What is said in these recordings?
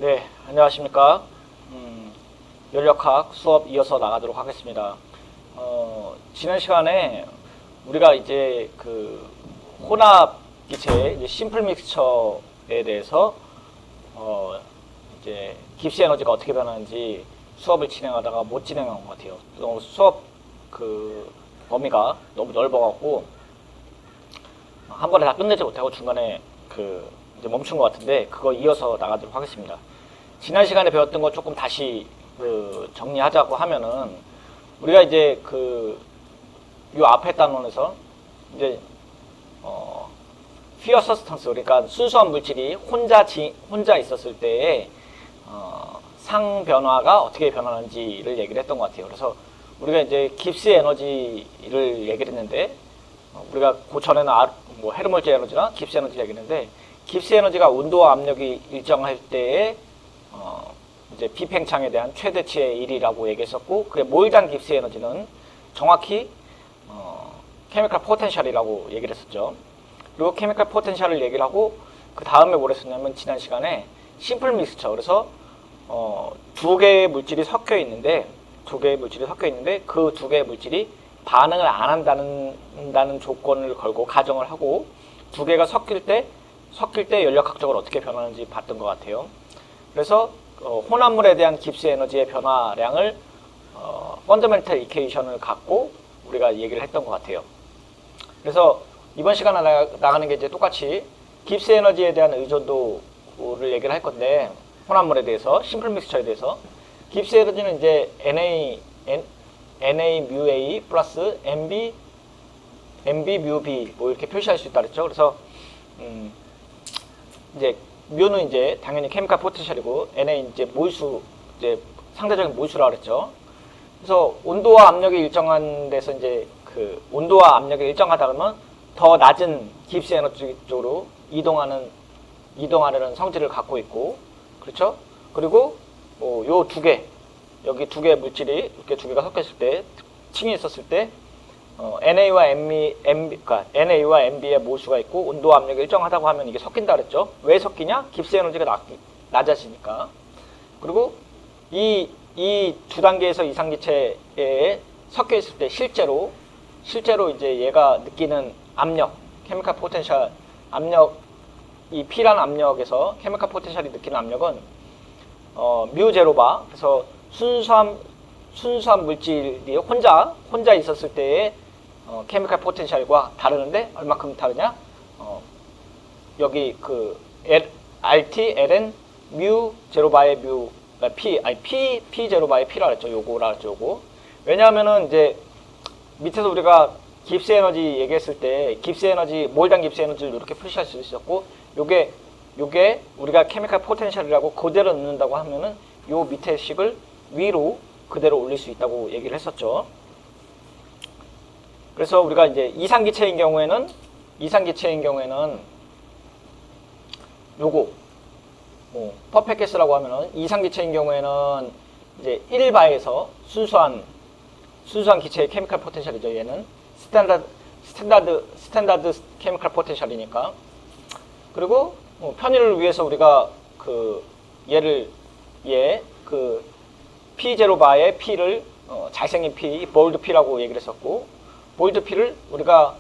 네, 안녕하십니까. 연력학 수업 이어서 나가도록 하겠습니다. 지난 시간에 우리가 이제 그 혼합 기체, 이제 심플 믹스처에 대해서 이제 깁스 에너지가 어떻게 변하는지 수업을 진행하다가 못 진행한 것 같아요. 수업 그 범위가 너무 넓어갖고 한 번에 다 끝내지 못하고 중간에 그 이제 멈춘 것 같은데 그거 이어서 나가도록 하겠습니다. 지난 시간에 배웠던 거 조금 다시 그 정리하자고 하면은 우리가 이제 그 요 앞에 단원에서 이제 피어 서스턴스, 그러니까 순수한 물질이 혼자 있었을 때의 상 변화가 어떻게 변하는지를 얘기를 했던 것 같아요. 그래서 우리가 이제 깁스 에너지를 얘기를 했는데 우리가 그 전에는 뭐 헤르몰트 에너지나 깁스 에너지 얘기했는데 깁스 에너지가 온도와 압력이 일정할 때에 이제 비팽창에 대한 최대치의 1이라고 얘기했었고, 그래 몰단 깁스 에너지는 정확히 케미컬 포텐셜이라고 얘기를 했었죠. 그리고 케미컬 포텐셜을 얘기를 하고 그 다음에 뭘 했었냐면 지난 시간에 심플 믹스처, 그래서 두 개의 물질이 섞여 있는데 그 두 개의 물질이 반응을 안 한다는 조건을 걸고 가정을 하고 두 개가 섞일 때 연력학적으로 어떻게 변하는지 봤던 것 같아요. 그래서 혼합물에 대한 깁스 에너지의 변화량을 펀더멘털 이퀘이션을 갖고 우리가 얘기를 했던 것 같아요. 그래서 이번 시간에 나가는 게 이제 똑같이 깁스 에너지에 대한 의존도를 얘기를 할 건데, 혼합물에 대해서, 심플 믹스처에 대해서 깁스 에너지는 이제 Na mu A 플러스 MB mu B 뭐 이렇게 표시할 수 있다 그랬죠. 그래서 이제 뮤는 이제 당연히 케미컬 포텐셜이고 N은 이제 몰수, 이제 상대적인 몰수라고 그랬죠. 그래서 온도와 압력이 일정한 데서 이제 그 온도와 압력이 일정하다 그러면 더 낮은 깁스 에너지 쪽으로 이동하려는 성질을 갖고 있고, 그렇죠? 그리고 요 두 개, 여기 두 개의 물질이 이렇게 두 개가 섞였을 때, 층이 있었을 때 NA와 MB의 몰수가 있고 온도와 압력이 일정하다고 하면 이게 섞인다 그랬죠. 왜 섞이냐? 깁스 에너지가 낮아지니까. 그리고 이 두 단계에서 이상 기체에 섞여 있을 때 실제로 이제 얘가 느끼는 압력, 케미컬 포텐셜 압력, 이 P라는 압력에서 케미컬 포텐셜이 느끼는 압력은 뮤 제로바, 그래서 순수한 물질이 혼자 있었을 때의 케미컬 포텐셜과 다르는데 얼마큼 다르냐? 여기 그 RT, LN, 뮤 제로바의 뮤, P 제로바의 P라 그랬죠. 요거. 왜냐하면은 이제 밑에서 우리가 깁스 에너지 얘기했을 때 깁스 에너지, 몰단 깁스 에너지를 이렇게 표시할 수 있었고, 요게 우리가 케미컬 포텐셜이라고 그대로 넣는다고 하면은 요 밑에 식을 위로 그대로 올릴 수 있다고 얘기를 했었죠. 그래서 우리가 이제 이상기체인 경우에는 요거 퍼펙트 가스라고 하면은 이상기체인 경우에는 이제 1바에서 순수한 기체의 케미컬 포텐셜이죠. 얘는 스탠다드 케미컬 포텐셜이니까. 그리고 편의를 위해서 우리가 그 그 P0바의 P를 잘생긴 P, 볼드 P라고 얘기를 했었고, 볼드 P를 우리가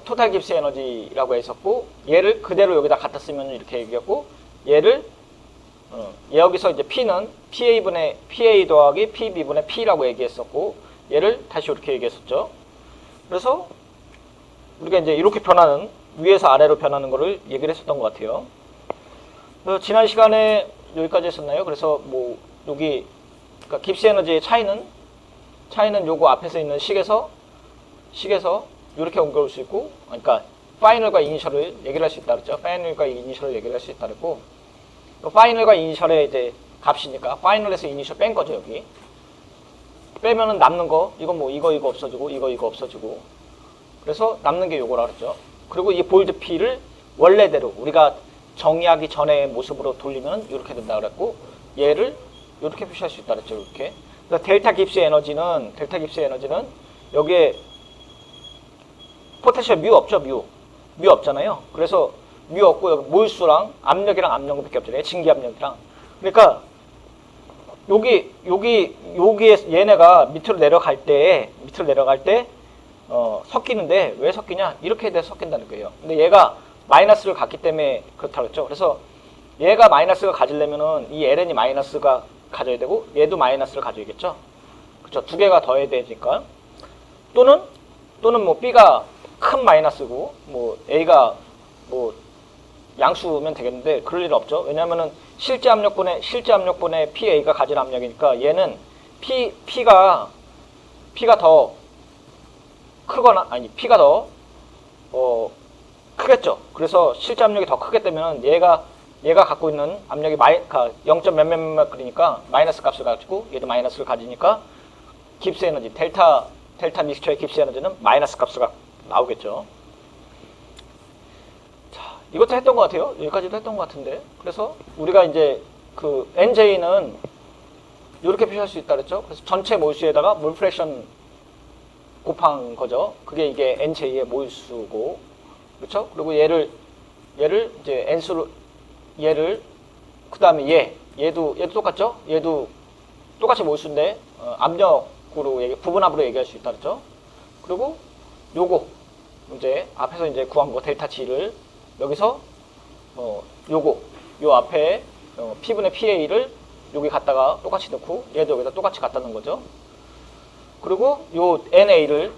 토탈 깁스 에너지라고 했었고, 얘를 그대로 여기다 갖다 쓰면 이렇게 얘기했고, 얘를 여기서 이제 P는 PA 더하기 PB분의 P라고 얘기했었고, 얘를 다시 이렇게 얘기했었죠. 그래서 우리가 이제 이렇게 변하는, 위에서 아래로 변하는 거를 얘기를 했었던 것 같아요. 그래서 지난 시간에 여기까지 했었나요? 그래서 뭐 여기 그러니까 깁스 에너지의 차이는 요거 앞에서 있는 식에서 이렇게 옮겨올 수 있고, 그러니까 파이널과 이니셜을 얘기를 할 수 있다 그랬죠. 파이널과 이니셜을 얘기를 할 수 있다 그랬고, 파이널과 이니셜의 이제 값이니까 파이널에서 이니셜 뺀 거죠. 여기 빼면은 남는 거, 이건 뭐 이거 없어지고 이거 없어지고, 그래서 남는 게 요거라 그랬죠. 그리고 이 볼드 P를 원래대로 우리가 정의하기 전의 모습으로 돌리면 이렇게 된다 그랬고, 얘를 이렇게 표시할 수 있다 그랬죠. 이렇게. 그래서 델타 깁스 에너지는 여기에 포텐셜 뮤 없죠. 뮤 없잖아요. 그래서 뮤 없고 여기 몰수랑 압력이랑 압력밖에 없잖아요. 증기 압력이랑. 그러니까 여기에 얘네가 밑으로 내려갈 때 섞이는데 왜 섞이냐? 이렇게 돼서 섞인다는 거예요. 근데 얘가 마이너스를 갖기 때문에 그렇다고 했죠. 그래서 얘가 마이너스가 가지려면은 이 ln이 마이너스가 가져야 되고 얘도 마이너스를 가져야겠죠. 그렇죠. 두 개가 더해야 되니까. 또는 뭐 b가 큰 마이너스고 뭐 a가 뭐 양수면 되겠는데 그럴 일 없죠. 왜냐면은 실제 압력분의 PA가 가진 압력이니까 얘는 P가 더 크거나 아니 P가 더 크겠죠. 그래서 실제 압력이 더 크기 때문에 얘가 갖고 있는 압력이 0. 몇몇몇 그러니까 마이너스 값을 가지고 얘도 마이너스를 가지니까 깁스 에너지 델타 믹스처의 깁스 에너지는 마이너스 값을 나오겠죠. 이것도 했던 것 같아요. 여기까지도 했던 것 같은데. 그래서 우리가 이제 그 NJ는 이렇게 표시할 수 있다 그랬죠. 그래서 전체 몰수에다가 몰 프랙션 곱한 거죠. 그게 이게 NJ의 몰수고, 그렇죠? 그리고 얘를 이제 N수로 그 다음에 얘도 똑같죠? 얘도 똑같이 몰수인데 압력으로 부분압으로 얘기할 수 있다 그랬죠. 그리고 요거 이제 앞에서 이제 구한 거 델타 G를 여기서 요 앞에 P분의 PA를 여기 갖다가 똑같이 넣고 얘도 여기다 똑같이 갖다 넣은 거죠. 그리고 요 NA를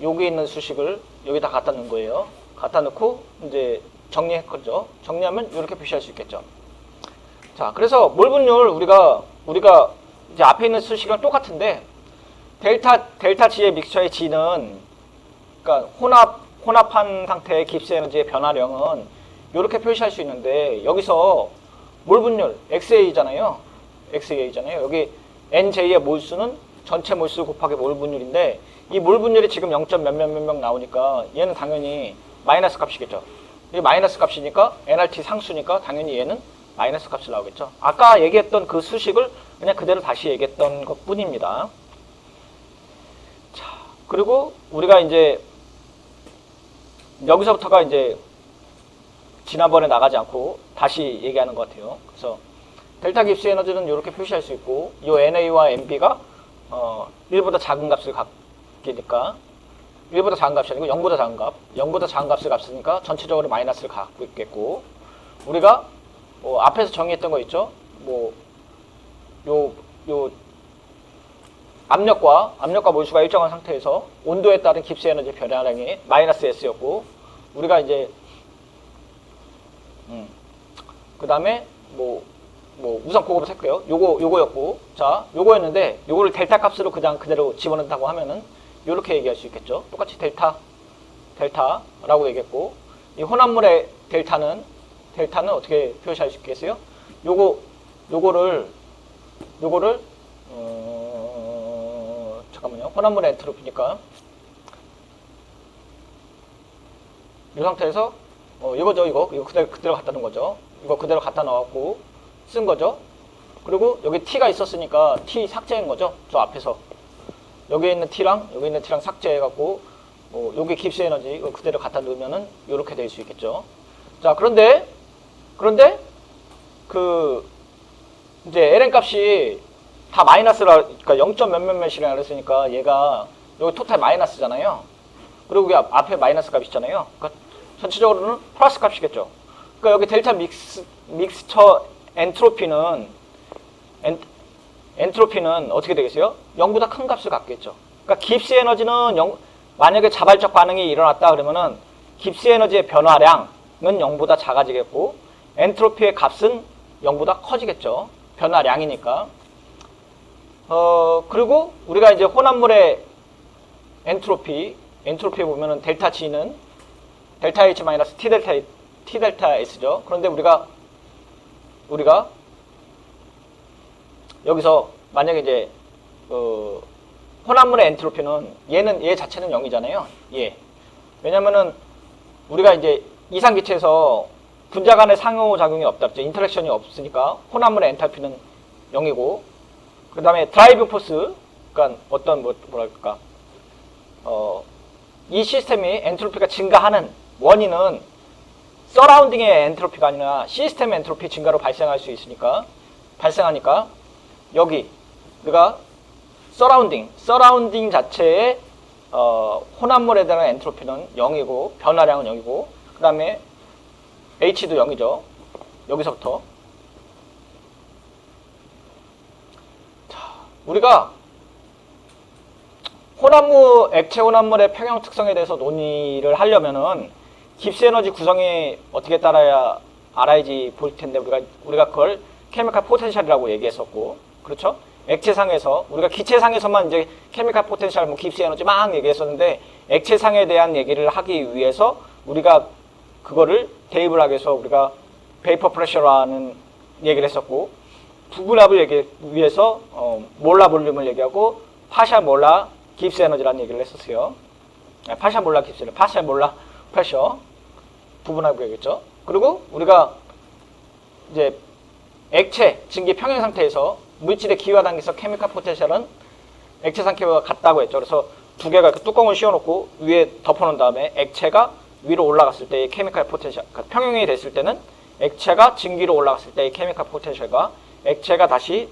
여기 있는 수식을 여기다 갖다 넣은 거예요. 갖다 넣고 이제 정리했거죠. 정리하면 이렇게 표시할 수 있겠죠. 자, 그래서 몰 분율 우리가 이제 앞에 있는 수식은 똑같은데 델타 G의 믹스처의 G는 그러니까 혼합한 상태의 깁스 에너지의 변화량은 이렇게 표시할 수 있는데 여기서 몰 분율 XA잖아요. 여기 NJ의 몰수는 전체 몰수 곱하기 몰 분율인데 이 몰 분율이 지금 0. 몇몇 나오니까 얘는 당연히 마이너스 값이겠죠. 이 마이너스 값이니까 NRT 상수니까 당연히 얘는 마이너스 값이 나오겠죠. 아까 얘기했던 그 수식을 그냥 그대로 다시 얘기했던 것 뿐입니다. 자, 그리고 우리가 이제 여기서부터가 이제 지난번에 나가지 않고 다시 얘기하는 것 같아요. 그래서 델타 깁스 에너지는 이렇게 표시할 수 있고 이 NA와 NB가 1보다 작은 값을 갖기니까 1보다 작은 값이 아니고 0보다 작은 값 0보다 작은 값을 갖으니까 전체적으로 마이너스를 갖고 있겠고 우리가 앞에서 정의했던 거 있죠. 요 압력과 몰수가 일정한 상태에서 온도에 따른 깁스 에너지 변화량이 마이너스 S였고 우리가 이제 그 다음에 우선 그거부터 할게요. 요거였고 자 요거였는데 요거를 델타 값으로 그냥 그대로 집어넣는다고 하면은 요렇게 얘기할 수 있겠죠. 똑같이 델타라고 얘기했고 이 혼합물의 델타는 어떻게 표시할 수 있겠어요? 요거를 잠깐만요. 혼합물의 엔트로피니까 이 상태에서 이거죠. 이거 그대로 갖다 놓은 거죠. 이거 그대로 갖다 넣었고 쓴 거죠. 그리고 여기 T가 있었으니까 T 삭제한 거죠. 저 앞에서 여기 있는 T랑 삭제해갖고 여기 깁스 에너지 이거 그대로 갖다 넣으면은 이렇게 될 수 있겠죠. 자, 그런데 그 이제 ln 값이 다 마이너스라 그러니까 0. 몇몇몇이라 그랬으니까 얘가 여기 토탈 마이너스잖아요. 그리고 여기 앞에 마이너스 값이 있잖아요. 그러니까 전체적으로는 플러스 값이겠죠. 그러니까 여기 델타 믹스처 엔트로피는 어떻게 되겠어요? 0보다 큰 값을 갖겠죠. 그러니까 깁스 에너지는 만약에 자발적 반응이 일어났다 그러면은 깁스 에너지의 변화량은 0보다 작아지겠고 엔트로피의 값은 0보다 커지겠죠. 변화량이니까. 그리고 우리가 이제 혼합물의 엔트로피에 보면은 델타 G는 델타 H 마이너스 T 델타 S죠. 그런데 우리가 여기서 만약에 이제 혼합물의 엔트로피는 얘 자체는 0이잖아요. 왜냐면은 우리가 이제 이상기체에서 분자 간의 상호작용이 없다 그랬죠. 인터랙션이 없으니까 혼합물의 엔탈피는 0이고 그 다음에 드라이브 포스 그러니까 어떤 뭐랄까 이 시스템이 엔트로피가 증가하는 원인은 서라운딩의 엔트로피가 아니라 시스템 엔트로피 증가로 발생할 수 있으니까 발생하니까 여기 우리가 서라운딩 자체의 혼합물에 대한 엔트로피는 0이고 변화량은 0이고 그 다음에 H도 0이죠. 여기서부터 자, 우리가 액체 혼합물의 평형 특성에 대해서 논의를 하려면은 깁스 에너지 구성이 어떻게 따라야 알아야지 볼 텐데 우리가 그걸 케미칼 포텐셜이라고 얘기했었고, 그렇죠? 액체상에서 우리가 기체상에서만 이제 케미칼 포텐셜, 뭐 깁스 에너지 막 얘기했었는데 액체상에 대한 얘기를 하기 위해서 우리가 그거를 대입을 하기 위해서 우리가 베이퍼 프레셔라는 얘기를 했었고, 부분압을 얘기 위해서 몰라 볼륨을 얘기하고 파샤 몰라 깁스 에너지라는 얘기를 했었어요. 파샤 몰라 깁스를 파샤 몰라 프레셔 부분압을 얘기했죠. 그리고 우리가 이제 액체 증기 평형 상태에서 물질의 기화 단계에서 케미칼 포텐셜은 액체상 기화가 같다고 했죠. 그래서 두 개가 이렇게 뚜껑을 씌워놓고 위에 덮어놓은 다음에 액체가 위로 올라갔을 때의 케미칼 포텐셜, 그러니까 평형이 됐을 때는 액체가 증기로 올라갔을 때의 케미칼 포텐셜과 액체가 다시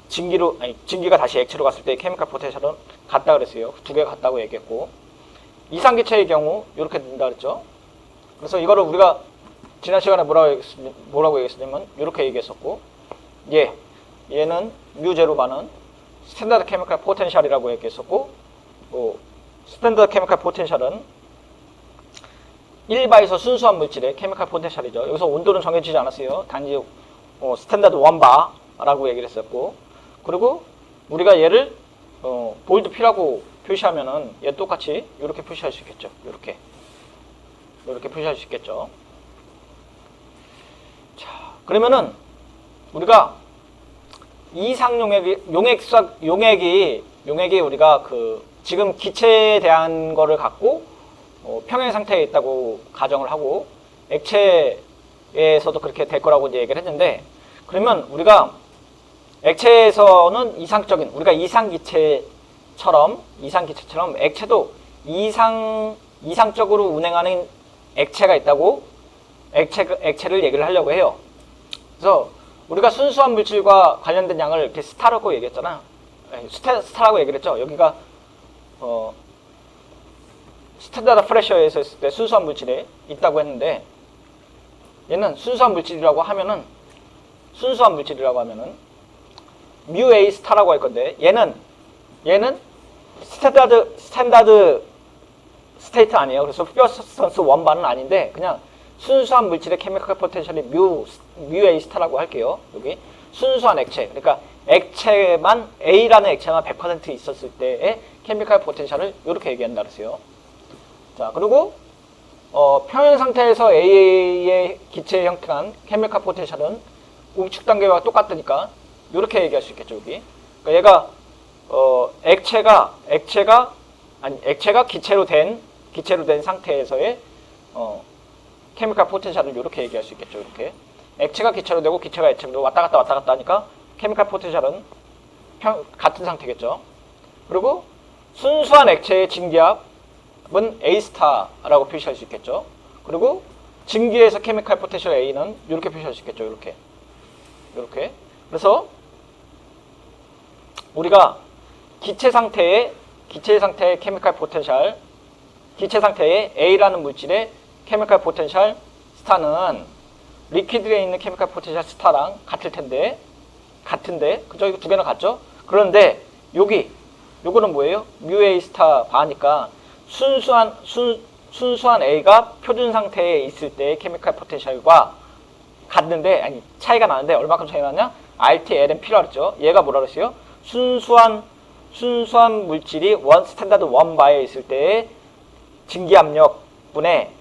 증기가 다시 액체로 갔을 때의 케미칼 포텐셜은 같다 그랬어요. 두 개가 같다고 얘기했고, 이상기체의 경우 이렇게 된다 그랬죠. 그래서 이거를 우리가 지난 시간에 뭐라고 얘기했냐면 이렇게 얘기했었고, 얘는 뮤제로 반은 스탠다드 케미칼 포텐셜이라고 얘기했었고, 스탠다드 케미칼 포텐셜은 1바에서 순수한 물질의 케미칼 포텐셜이죠. 여기서 온도는 정해지지 않았어요. 단지 스탠다드 1바라고 얘기를 했었고, 그리고 우리가 얘를 볼드 P라고 표시하면은 얘 똑같이 이렇게 표시할 수 있겠죠. 이렇게 표시할 수 있겠죠. 자, 그러면은 우리가 이상 용액이 우리가 지금 기체에 대한 거를 갖고 평형 상태에 있다고 가정을 하고 액체에서도 그렇게 될 거라고 이제 얘기를 했는데, 그러면 우리가 액체에서는 우리가 이상기체처럼 액체도 이상적으로 운행하는 액체가 있다고 액체를 얘기를 하려고 해요. 그래서 우리가 순수한 물질과 관련된 양을 이렇게 스타라고 얘기했잖아. 스타라고 얘기를 했죠. 여기가 스탠다드 프레셔에서 했을 때 순수한 물질에 있다고 했는데, 얘는 순수한 물질이라고 하면은 뮤 A 스타라고 할 건데, 얘는 스탠다드 스테이트 아니에요. 그래서 퓨어 서스턴스 원반은 아닌데 그냥 순수한 물질의 케미칼 포텐셜이 뮤 A 스타라고 할게요. 여기 순수한 액체, 그러니까 A라는 액체만 100% 있었을 때의 케미칼 포텐셜을 이렇게 얘기한다 그랬어요. 자, 그리고 평형 상태에서 A의 기체 형태한 케미칼 포텐셜은 우측 단계와 똑같으니까 이렇게 얘기할 수 있겠죠. 여기 그러니까 얘가 액체가 기체로 된 상태에서의 케미칼 포텐셜을 이렇게 얘기할 수 있겠죠. 이렇게 액체가 기체로 되고 기체가 액체로 왔다 갔다 하니까 케미칼 포텐셜은 같은 상태겠죠. 그리고 순수한 액체의 증기압은 A 스타라고 표시할 수 있겠죠. 그리고 증기에서 케미칼 포텐셜 A는 이렇게 표시할 수 있겠죠. 이렇게. 그래서 우리가 기체 상태의 케미칼 포텐셜, 기체 상태의 A라는 물질의 케미칼 포텐셜 스타는 리퀴드에 있는 케미칼 포텐셜 스타랑 같은데, 그죠? 이거 두 개나 같죠? 그런데 요거는 뭐예요? 뮤 A 스타 바니까 순수한 A가 표준 상태에 있을 때의 케미칼 포텐셜과 같는데, 차이가 나는데 얼마큼 차이 나냐? RT, LMP라고 했죠. 얘가 뭐라 그랬어요? 순수한 물질이 스탠다드 1바에 있을 때의 증기압력분에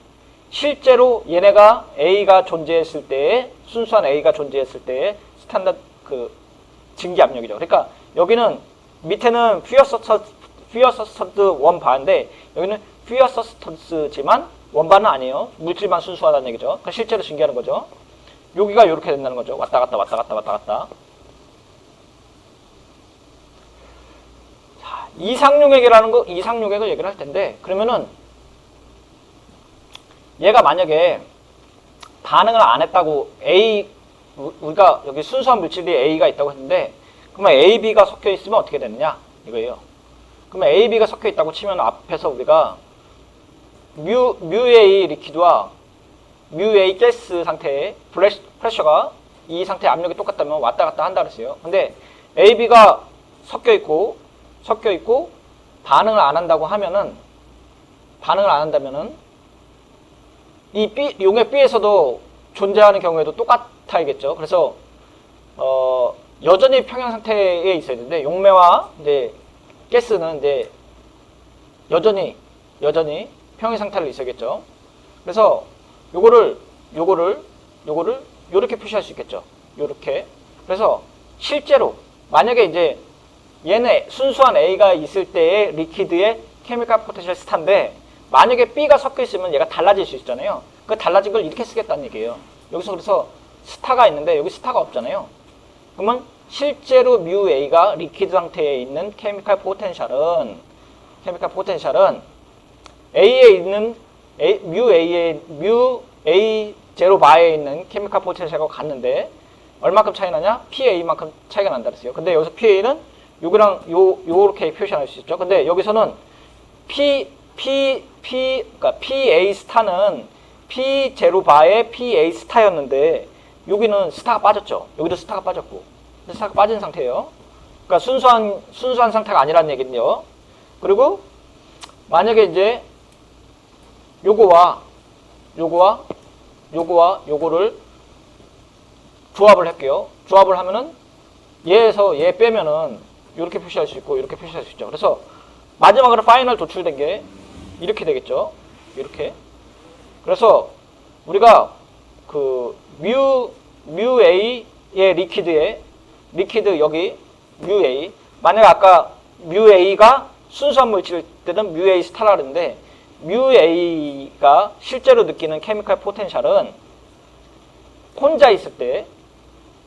실제로 얘네가 A가 존재했을 때의 순수한 A가 존재했을 때의 스탠다드 증기압력이죠. 그러니까 여기는 밑에는 퓨어 서스턴스 1바인데 여기는 퓨어 서스턴스지만 1바는 아니에요. 물질만 순수하다는 얘기죠. 그러니까 실제로 증기하는 거죠. 여기가 이렇게 된다는 거죠. 왔다 갔다. 자, 이상용액을 얘기를 할 텐데, 그러면은 얘가 만약에 반응을 안 했다고 우리가 여기 순수한 물질이 A가 있다고 했는데, 그러면 A, B가 섞여 있으면 어떻게 되느냐? 이거예요. 그러면 A, B가 섞여 있다고 치면 앞에서 우리가 뮤 A 리퀴드와 뮤 A 가스 상태의 프레셔가 이 상태 압력이 똑같다면 왔다 갔다 한다 그랬어요. 근데 A, B가 섞여 있고 반응을 안 한다면은 이 B, 용액 B에서도 존재하는 경우에도 똑같아야겠죠. 그래서 여전히 평형 상태에 있어야 되는데, 용매와 이제 가스는 이제 여전히 평형 상태로 있어야겠죠. 그래서 요거를 요렇게 표시할 수 있겠죠. 요렇게. 그래서 실제로 만약에 이제 얘는 순수한 A가 있을 때의 리퀴드의 케미컬 포텐셜 스타인데, 만약에 B가 섞여 있으면 얘가 달라질 수 있잖아요. 그 달라진 걸 이렇게 쓰겠다는 얘기예요. 여기서 그래서 스타가 있는데 여기 스타가 없잖아요. 그러면 실제로 뮤 A가 리퀴드 상태에 있는 케미컬 포텐셜은 A에 있는 뮤 A 제로 바에 있는 케미컬 포텐셜과 같는데 얼마큼 차이 나냐? PA만큼 차이가 난다 그랬어요. 근데 여기서 PA는 요거랑 요렇게 표시할 수 있죠. 근데 여기서는 그러니까 PA 스타는 P 제로 바의 PA 스타였는데 여기는 스타가 빠졌죠. 여기도 스타가 빠졌고. 스타가 빠진 상태예요. 그러니까 순수한 상태가 아니라는 얘기는요. 그리고 만약에 이제 요거와 요거를 조합을 할게요. 조합을 하면은 얘에서 얘 빼면은 이렇게 표시할 수 있고 이렇게 표시할 수 있죠. 그래서 마지막으로 파이널 도출된 게 이렇게 되겠죠. 이렇게. 그래서 우리가 그 뮤 A의 리퀴드 여기 뮤 A, 만약 아까 뮤 A가 순수한 물질일 때는 뮤 A 스타라 그랬는데, 뮤 A가 실제로 느끼는 케미컬 포텐셜은 혼자 있을 때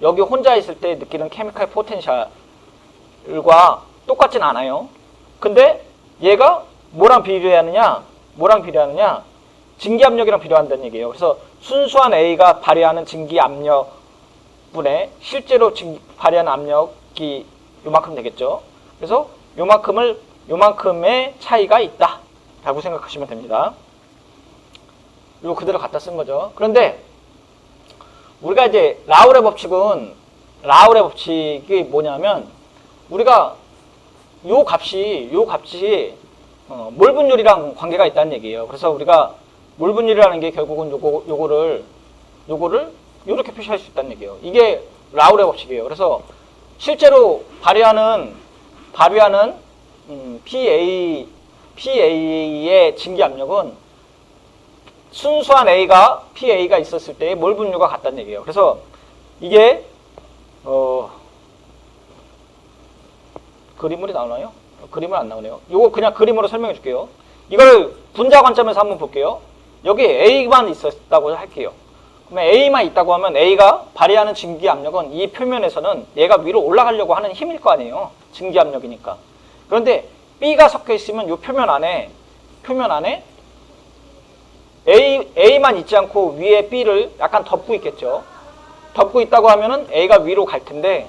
느끼는 케미컬 포텐셜과 똑같진 않아요. 근데 얘가 뭐랑 비례하느냐? 증기압력이랑 비례한다는 얘기예요. 그래서 순수한 A가 발휘하는 증기압력분에 실제로 발휘하는 압력이 요만큼 되겠죠. 그래서 요만큼의 차이가 있다 라고 생각하시면 됩니다. 요 그대로 갖다 쓴 거죠. 그런데 우리가 이제 라울의 법칙이 뭐냐면, 우리가 요 값이 몰 분율이랑 관계가 있다는 얘기예요. 그래서 우리가 몰 분율이라는 게 결국은 요거를 요렇게 표시할 수 있다는 얘기예요. 이게 라울의 법칙이에요. 그래서 실제로 발휘하는 PA의 증기압력은 순수한 A가 PA가 있었을 때의 몰 분율과 같다는 얘기예요. 그래서 이게 그림물이 나오나요? 그림은 안 나오네요. 이거 그냥 그림으로 설명해 줄게요. 이걸 분자 관점에서 한번 볼게요. 여기 A만 있었다고 할게요. 그러면 A만 있다고 하면 A가 발휘하는 증기압력은 이 표면에서는 얘가 위로 올라가려고 하는 힘일 거 아니에요. 증기압력이니까. 그런데 B가 섞여 있으면 이 표면 안에 A만 있지 않고 위에 B를 약간 덮고 있겠죠. 덮고 있다고 하면은 A가 위로 갈 텐데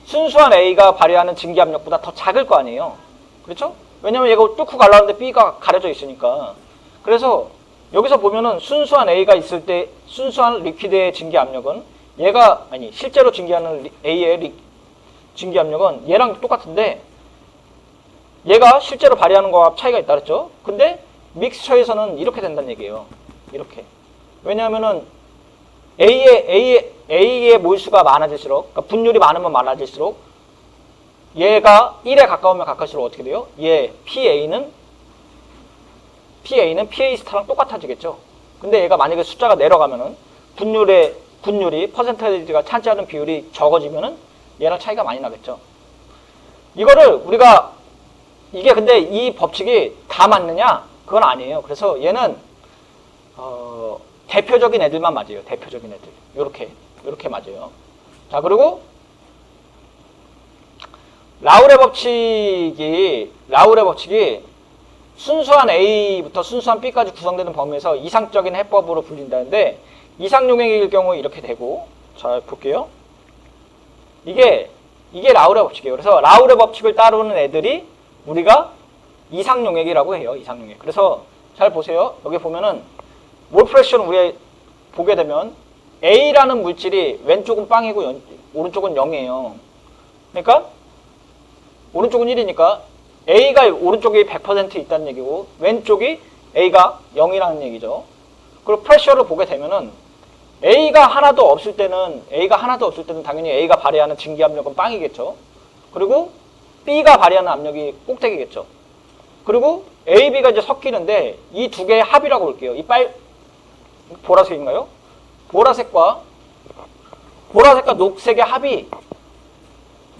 순수한 A가 발휘하는 증기압력보다 더 작을 거 아니에요. 그렇죠? 왜냐면 얘가 뚫고 가려는데 B가 가려져 있으니까. 그래서 여기서 보면은 순수한 A가 있을 때 순수한 리퀴드의 증기압력은 실제로 증기하는 A의 증기압력은 얘랑 똑같은데, 얘가 실제로 발휘하는 거와 차이가 있다 그랬죠? 근데 믹스처에서는 이렇게 된다는 얘기예요. 이렇게. 왜냐하면은 A의 몰수가 많아질수록, 그러니까 분율이 많으면 많아질수록, 얘가 1에 가까우면 가까울수록 어떻게 돼요? PA는 PA 스타랑 똑같아지겠죠. 근데 얘가 만약에 숫자가 내려가면은 분율이 퍼센테이지가 차지하는 비율이 적어지면은 얘랑 차이가 많이 나겠죠. 이거를 우리가 근데 이 법칙이 다 맞느냐? 그건 아니에요. 그래서 얘는 대표적인 애들만 맞아요. 대표적인 애들. 요렇게 맞아요. 자, 그리고 라울의 법칙이 순수한 A부터 순수한 B까지 구성되는 범위에서 이상적인 해법으로 불린다는데, 이상 용액일 경우 이렇게 되고, 자 볼게요. 이게 라우레 법칙이에요. 그래서 라우레 법칙을 따르는 애들이 우리가 이상 용액이라고 해요. 이상 용액. 그래서 잘 보세요. 여기 보면은 몰 프랙션 우리 보게 되면 A라는 물질이 왼쪽은 빵이고 오른쪽은 0이에요. 그러니까 오른쪽은 1이니까 A가 오른쪽이 100% 있다는 얘기고 왼쪽이 A가 0이라는 얘기죠. 그리고 프레셔를 보게 되면은 A가 하나도 없을 때는 당연히 A가 발휘하는 증기 압력은 빵이겠죠. 그리고 B가 발휘하는 압력이 꼭대기겠죠. 그리고 A, B가 이제 섞이는데 이 두 개의 합이라고 볼게요. 이 보라색인가요? 보라색과 녹색의 합이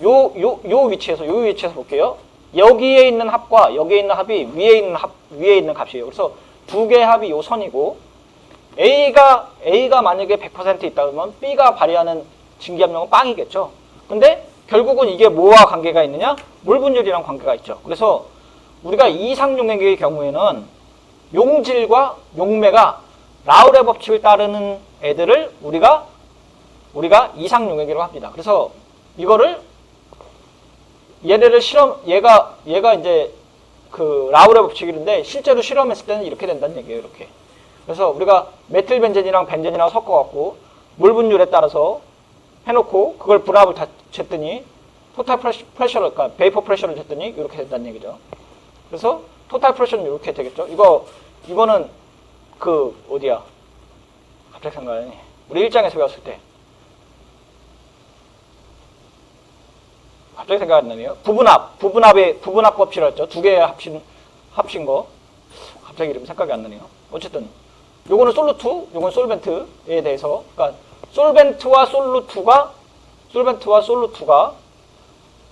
요 위치에서 볼게요. 여기에 있는 합과 여기에 있는 합이 위에 있는 값이에요. 그래서 두 개의 합이 요 선이고 A가 만약에 100% 있다 그러면 B가 발휘하는 증기압력은 빵이겠죠. 근데 결국은 이게 뭐와 관계가 있느냐? 몰 분율이랑 관계가 있죠. 그래서 우리가 이상 용액의 경우에는 용질과 용매가 라우레 법칙을 따르는 애들을 우리가 이상 용액이라고 합니다. 그래서 이거를 얘네를 얘가 이제 그 라우레 법칙인데 실제로 실험했을 때는 이렇게 된다는 얘기예요. 이렇게. 그래서 우리가 메틸벤젠이랑 벤젠이랑 섞어갖고 물 분율에 따라서 해놓고 그걸 분압을 다 쟀더니 토탈 프레셔를, 그러니까 베이퍼 프레셔를 쟀더니 이렇게 된다는 얘기죠. 그래서 토탈 프레셔는 이렇게 되겠죠. 이거는 그 어디야? 갑자기 생각나네. 우리 일장에서 배웠을 때. 갑자기 생각이 안 나네요. 부분합 법칙이었죠. 두 개 합친 거. 갑자기 이름이 생각이 안 나네요. 어쨌든 요거는 솔루트, 요건 솔벤트에 대해서, 그러니까 솔벤트와 솔루트가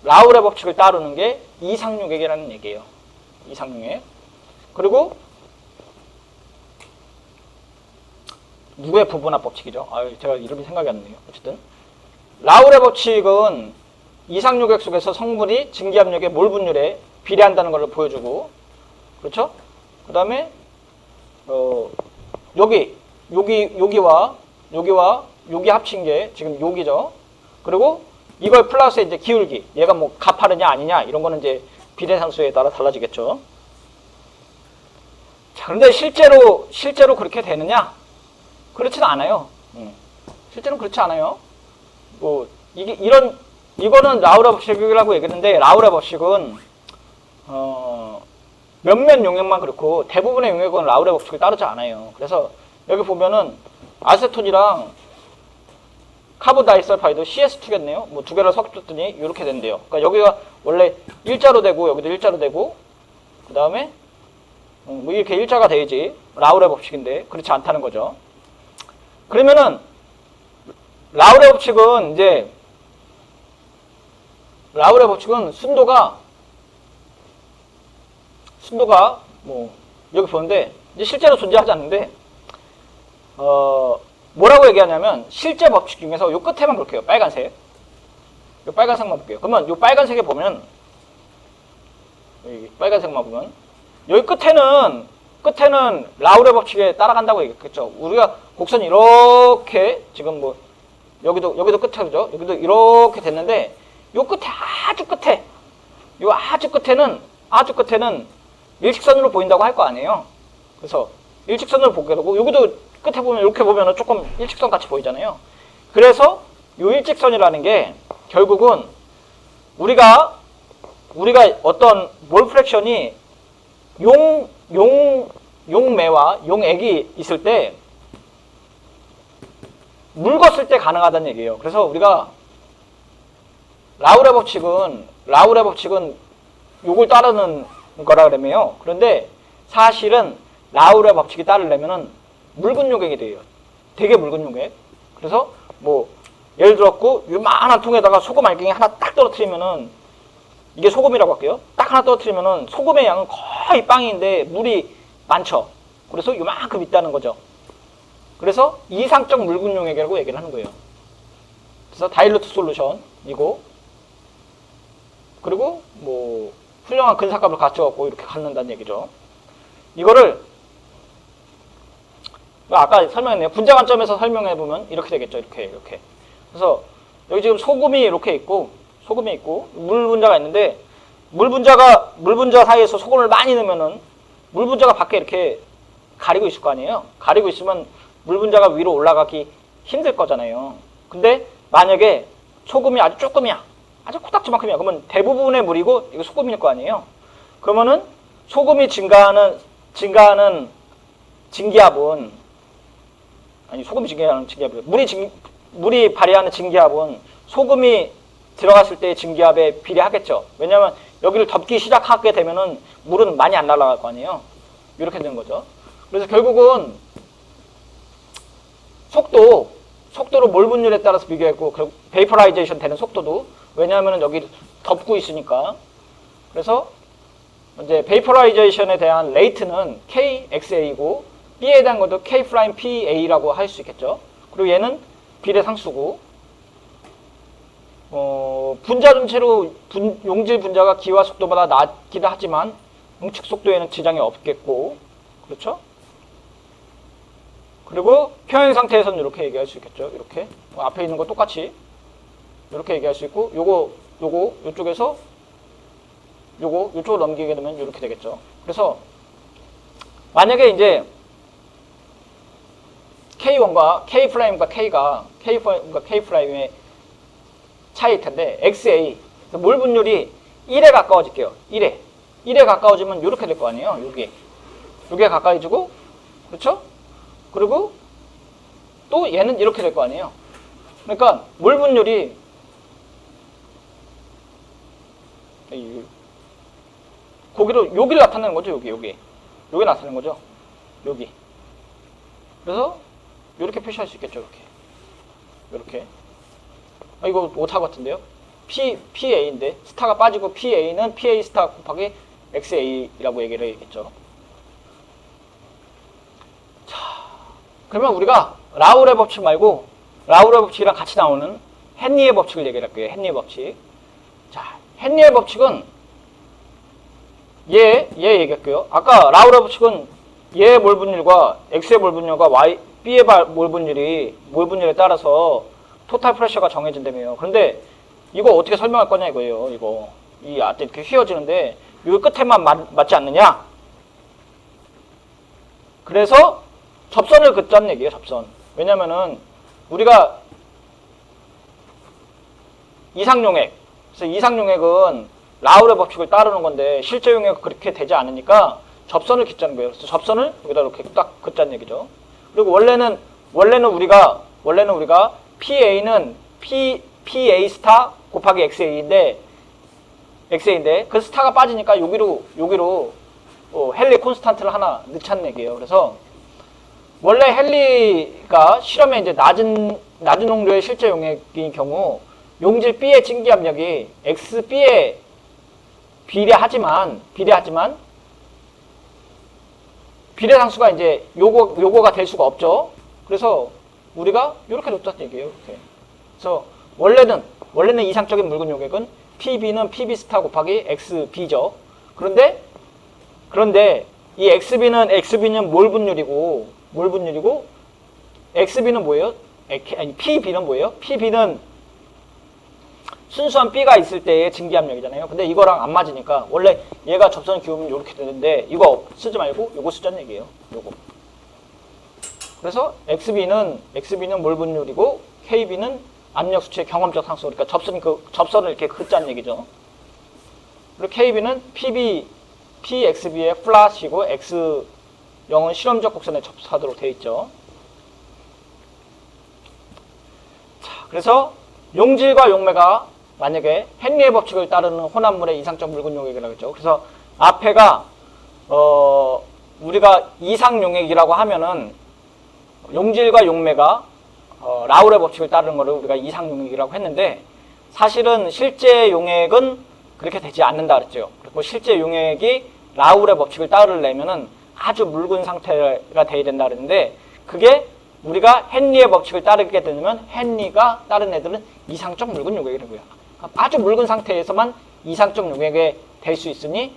라우레 법칙을 따르는 게 이상용액이라는 얘기예요. 이상용액. 그리고 누구의 부분합 법칙이죠? 제가 이름이 생각이 안 나네요. 어쨌든 라우레 법칙은 이상용액 속에서 성분이 증기압력의 몰 분율에 비례한다는 것을 보여주고, 그렇죠? 그 다음에 여기와 여기 합친 게 지금 여기죠. 그리고 이걸 플러스 이제 기울기, 얘가 뭐 가파르냐 아니냐 이런 거는 이제 비례상수에 따라 달라지겠죠. 자, 그런데 실제로 그렇게 되느냐? 그렇지는 않아요. 실제로는 그렇지 않아요. 뭐 이거는 라우레 법칙이라고 얘기했는데 라우레 법칙은 몇몇 용액만 그렇고 대부분의 용액은 라우레 법칙을 따르지 않아요. 그래서 여기 보면은 아세톤이랑 카보다이설파이드 CS2겠네요. 뭐 두 개를 섞었더니 이렇게 된대요. 그러니까 여기가 원래 일자로 되고 여기도 일자로 되고 그 다음에 뭐 이렇게 일자가 돼야지 라우레 법칙인데 그렇지 않다는 거죠. 그러면은 라우레 법칙은 순도가 뭐 여기 보는데 이제 실제로 존재하지 않는데 뭐라고 얘기하냐면 실제 법칙 중에서 요 끝에만 볼게요. 빨간색. 요 빨간색만 볼게요. 그러면 요 빨간색에 보면 여기 빨간색만 보면 여기 끝에는 라우레 법칙에 따라간다고 얘기했겠죠. 우리가 곡선이 이렇게 지금 뭐 여기도 끝에죠. 여기도 이렇게 됐는데 요 끝에 아주 끝에는 일직선으로 보인다고 할 거 아니에요. 그래서 일직선으로 보게 되고 여기도 끝에 보면 이렇게 보면 조금 일직선 같이 보이잖아요. 그래서 이 일직선이라는 게 결국은 우리가 어떤 몰 프랙션이 용매와 용액이 있을 때 묽었을 때 가능하다는 얘기예요. 그래서 우리가 라우레 법칙은 요걸 따르는 거라 그러면요. 그런데 사실은 라우레 법칙이 따르려면은 묽은 용액이 돼요. 되게 묽은 용액. 그래서 뭐 예를 들었고 요만한 통에다가 소금 알갱이 하나 딱 떨어뜨리면은 이게 소금이라고 할게요. 딱 하나 떨어뜨리면은 소금의 양은 거의 빵인데 물이 많죠. 그래서 요만큼 있다는 거죠. 그래서 이상적 묽은 용액이라고 얘기를 하는 거예요. 그래서 다일루트 솔루션이고 그리고 뭐 훌륭한 근사값을 갖춰갖고 이렇게 갖는다는 얘기죠. 이거를 아까 설명했네요. 분자 관점에서 설명해 보면 이렇게 되겠죠. 이렇게. 그래서 여기 지금 소금이 이렇게 있고 물 분자가 있는데 물 분자 사이에서 소금을 많이 넣으면은 물 분자가 밖에 이렇게 가리고 있을 거 아니에요. 가리고 있으면 물 분자가 위로 올라가기 힘들 거잖아요. 근데 만약에 소금이 아주 조금이야. 아주 코딱지만큼이야. 그러면 대부분의 물이고 이거 소금일 거 아니에요. 그러면은 소금이 증가하는 증기압은 소금이 증가하는 증기압이 물이 발휘하는 증기압은 소금이 들어갔을 때의 증기압에 비례하겠죠. 왜냐하면 여기를 덮기 시작하게 되면은 물은 많이 안 날아갈 거 아니에요. 이렇게 되는 거죠. 그래서 결국은 속도로 몰 분율에 따라서 비교했고 베이퍼라이제이션 되는 속도도 왜냐하면 여기 덮고 있으니까. 그래서 이제 베이퍼라이제이션에 대한 레이트는 KXA고 B에 대한 것도 K'PA라고 할 수 있겠죠. 그리고 얘는 비례상수고 분자 전체로 용질 분자가 기화 속도보다 낮기도 하지만 응축 속도에는 지장이 없겠고 그렇죠? 그리고 평행 상태에서는 이렇게 얘기할 수 있겠죠. 이렇게 앞에 있는 거 똑같이 이렇게 얘기할 수 있고 요거 이쪽에서 요쪽으로 넘기게 되면 이렇게 되겠죠. 그래서 만약에 이제 K1과 K'과 K'과 K'의 차이일 텐데 XA 몰 분율이 1에 가까워질게요. 1에 가까워지면 이렇게 될 거 아니에요. 여기에 가까워지고 그렇죠? 그리고 또 얘는 이렇게 될 거 아니에요. 그러니까 몰 분율이 여기를 나타내는 거죠. 여기 나타내는 거죠. 여기. 그래서 이렇게 표시할 수 있겠죠. 이렇게. 이거 오타 같은데요. PA인데 스타가 빠지고 PA는 PA 스타 곱하기 XA라고 얘기를 해야겠죠. 자, 그러면 우리가 라울의 법칙 말고 라울의 법칙이랑 같이 나오는 헨리의 법칙을 얘기를 할게요. 헨리의 법칙. 자, 헨리의 법칙은 얘 얘기할게요. 아까 라울의 법칙은 얘의 몰 분율과 X의 몰 분율과 B의 몰 분율에 따라서 토탈 프레셔가 정해진다며요. 그런데 이거 어떻게 설명할 거냐 이거예요. 이 앞에 이렇게 휘어지는데 이 끝에만 맞지 않느냐? 그래서 접선을 긋자는 얘기예요. 접선. 왜냐면은 우리가 이상용액. 그래서 이상용액은 라울의 법칙을 따르는 건데 실제 용액은 그렇게 되지 않으니까 접선을 긋자는 거예요. 그래서 접선을 여기다 이렇게 딱 긋자는 얘기죠. 그리고 원래는 우리가 PA는 PA 스타 곱하기 XA인데 그 스타가 빠지니까 여기로 헨리 콘스탄트를 하나 넣자는 얘기예요. 그래서 원래 헨리가 실험에 이제 낮은 농도의 실제 용액인 경우 용질 B의 증기압력이 XB에 비례하지만 비례상수가 이제 요거가 될 수가 없죠. 그래서 우리가 이렇게 놓자는 얘기예요. 이렇게. 그래서 원래는 이상적인 묽은 용액은 PB는 PB 스타 곱하기 XB죠. 그런데 이 XB는 몰 분율이고 XB는 뭐예요? PB는 뭐예요? PB는 순수한 B가 있을 때의 증기압력이잖아요. 근데 이거랑 안 맞으니까 원래 얘가 접선을 기울면 이렇게 되는데 이거 쓰지 말고 요거 쓰자는 얘기예요. 요거. 그래서 XB는 몰 분율이고 KB는 압력 수치의 경험적 상수. 그러니까 접선을 이렇게 긋자는 얘기죠. 그리고 KB는 PXB의 플랫이고 X0은 실험적 곡선에 접수하도록 되어 있죠. 자, 그래서 용질과 용매가 만약에 헨리의 법칙을 따르는 혼합물의 이상적 묽은 용액이라고 했죠. 그래서 앞에가 우리가 이상 용액이라고 하면은 용질과 용매가 라울의 법칙을 따르는 것을 우리가 이상 용액이라고 했는데 사실은 실제 용액은 그렇게 되지 않는다 그랬죠. 그리고 실제 용액이 라울의 법칙을 따르려면은 아주 묽은 상태가 돼야 된다 그랬는데 그게 우리가 헨리의 법칙을 따르게 되면 헨리가 다른 애들은 이상적 묽은 용액이라고요. 아주 묽은 상태에서만 이상적 용액에 될 수 있으니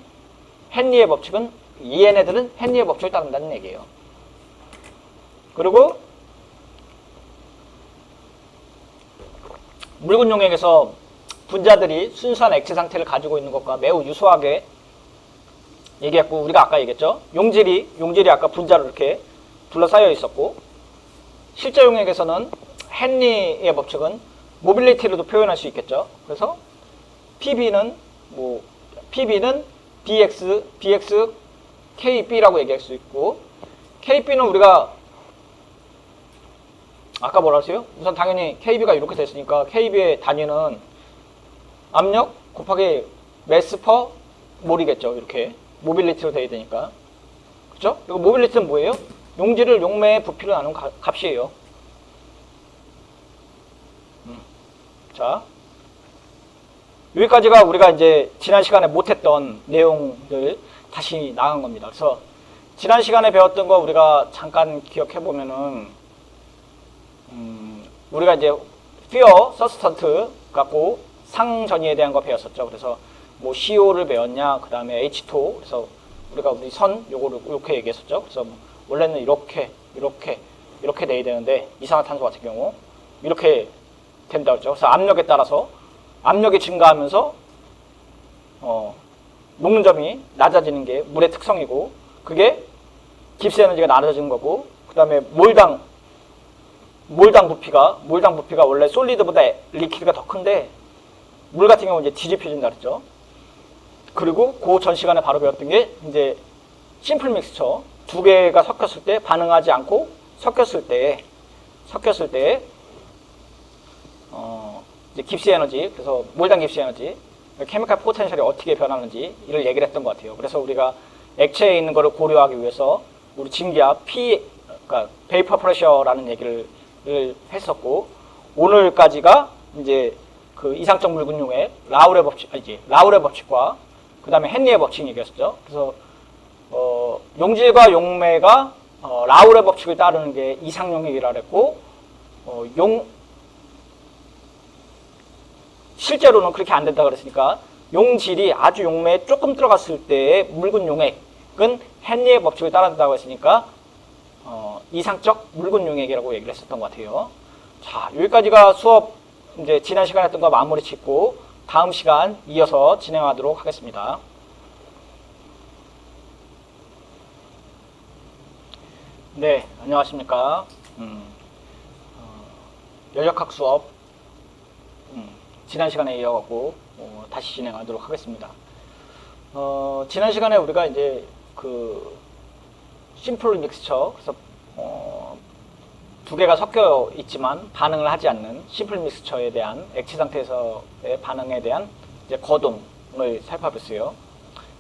헨리의 법칙은 얘네들은 헨리의 법칙을 따른다는 얘기예요. 그리고 묽은 용액에서 분자들이 순수한 액체 상태를 가지고 있는 것과 매우 유사하게 얘기했고, 우리가 아까 얘기했죠. 용질이 아까 분자로 이렇게 둘러싸여 있었고, 실제 용액에서는 헨리의 법칙은 모빌리티로도 표현할 수 있겠죠. 그래서 PB는 BX, KB라고 얘기할 수 있고, KB는 우리가 아까 뭐라 했어요? 우선 당연히 KB가 이렇게 됐으니까 KB의 단위는 압력 곱하기 매스 퍼 몰이겠죠. 이렇게 모빌리티로 돼야 되니까. 그렇죠? 그리고 모빌리티는 뭐예요? 용질을 용매의 부피로 나눈 값이에요. 자, 여기까지가 우리가 이제 지난 시간에 못했던 내용들 다시 나간 겁니다. 그래서 지난 시간에 배웠던 거 우리가 잠깐 기억해 보면은 우리가 이제 fear, substance 갖고 상전이에 대한 거 배웠었죠. 그래서 뭐 CO를 배웠냐, 그 다음에 H2, 그래서 우리가 우리 선 요거를 이렇게 얘기했었죠. 그래서 원래는 이렇게 돼야 되는데 이산화탄소 같은 경우 이렇게 된다고 했죠. 그래서 압력에 따라서 압력이 증가하면서 녹는 점이 낮아지는 게 물의 특성이고, 그게 깁스 에너지가 낮아지는 거고, 그 다음에 몰당 부피가 원래 솔리드보다 리퀴드가 더 큰데 물 같은 경우는 이제 뒤집혀진다 그랬죠. 그리고 그 전 시간에 바로 배웠던 게 이제 심플 믹스처, 두 개가 섞였을 때 반응하지 않고 섞였을 때 이제 깁스 에너지, 그래서 몰당 깁스 에너지, 케미칼 포텐셜이 어떻게 변하는지 이를 얘기를 했던 것 같아요. 그래서 우리가 액체에 있는 거를 고려하기 위해서 우리 진기압 그러니까 베이퍼 프레셔라는 얘기를 했었고, 오늘까지가 이제 그 이상적 묽은 용액 라울의 법칙과 그 다음에 헨리의 법칙 얘기했었죠. 그래서 용질과 용매가 라울의 법칙을 따르는 게 이상용액이라 그랬고, 실제로는 그렇게 안 된다 그랬으니까 용질이 아주 용매에 조금 들어갔을 때의 묽은 용액은 헨리의 법칙을 따른다고 했으니까 이상적 묽은 용액이라고 얘기를 했었던 것 같아요. 자, 여기까지가 수업 이제 지난 시간에 했던 거 마무리 짓고 다음 시간 이어서 진행하도록 하겠습니다. 네, 안녕하십니까. 연력학 수업 지난 시간에 이어가고 다시 진행하도록 하겠습니다. 지난 시간에 우리가 이제 그 심플 믹스처, 그래서 두 개가 섞여 있지만 반응을 하지 않는 심플 믹스처에 대한 액체 상태에서의 반응에 대한 이제 거동을 살펴봤어요.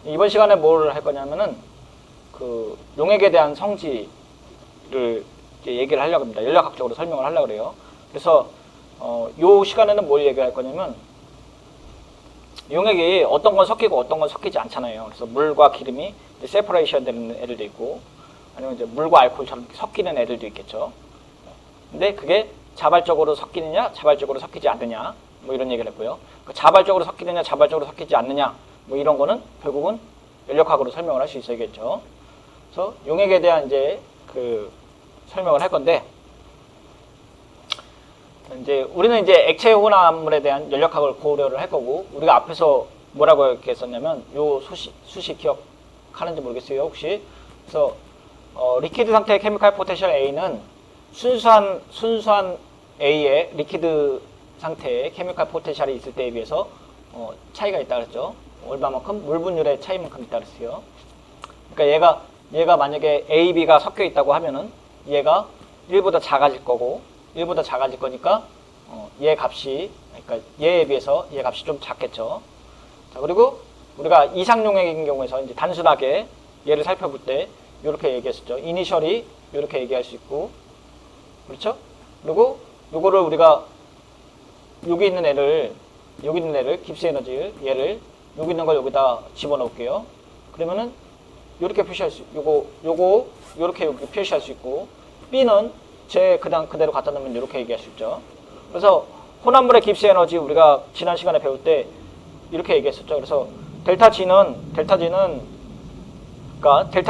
이번 시간에 뭘 할 거냐면은 그 용액에 대한 성질을 이제 얘기를 하려고 합니다. 연력학적으로 설명을 하려고 그래요. 그래서 요 시간에는 뭘 얘기할 거냐면, 용액이 어떤 건 섞이고 어떤 건 섞이지 않잖아요. 그래서 물과 기름이 세퍼레이션 되는 애들도 있고, 아니면 이제 물과 알코올처럼 섞이는 애들도 있겠죠. 근데 그게 자발적으로 섞이느냐, 자발적으로 섞이지 않느냐, 뭐 이런 얘기를 했고요. 자발적으로 섞이느냐, 자발적으로 섞이지 않느냐, 뭐 이런 거는 결국은 연력학으로 설명을 할 수 있어야겠죠. 그래서 용액에 대한 이제 그 설명을 할 건데, 이제 우리는 이제 액체 혼합물에 대한 연력학을 고려를 할 거고, 우리가 앞에서 뭐라고 이렇게 했었냐면, 요 수식 기억하는지 모르겠어요, 혹시. 그래서 리퀴드 상태의 케미칼 포텐셜 A는 순수한 A의 리퀴드 상태의 케미칼 포텐셜이 있을 때에 비해서 차이가 있다 그랬죠. 얼마만큼? 물 분율의 차이만큼 있다 그랬어요. 그러니까 얘가 만약에 A, B가 섞여 있다고 하면은 얘가 1보다 작아질 거고, 1보다 작아질 거니까 얘 값이, 그러니까 얘에 비해서 얘 값이 좀 작겠죠. 자, 그리고 우리가 이상용액인 경우에서 이제 단순하게 얘를 살펴볼 때 이렇게 얘기했었죠. 이니셜이 이렇게 얘기할 수 있고, 그렇죠? 그리고 요거를 우리가 여기 있는 애를 깁스 에너지 얘를 여기 있는 걸 여기다 집어넣을게요. 그러면은 이렇게 표시할 수, 요거 이렇게 여기 표시할 수 있고, B는 그대로 갖다 놓으면 이렇게 얘기할 수 있죠. 그래서 혼합물의 깁스 에너지 우리가 지난 시간에 배울 때 이렇게 얘기했었죠. 그래서 델타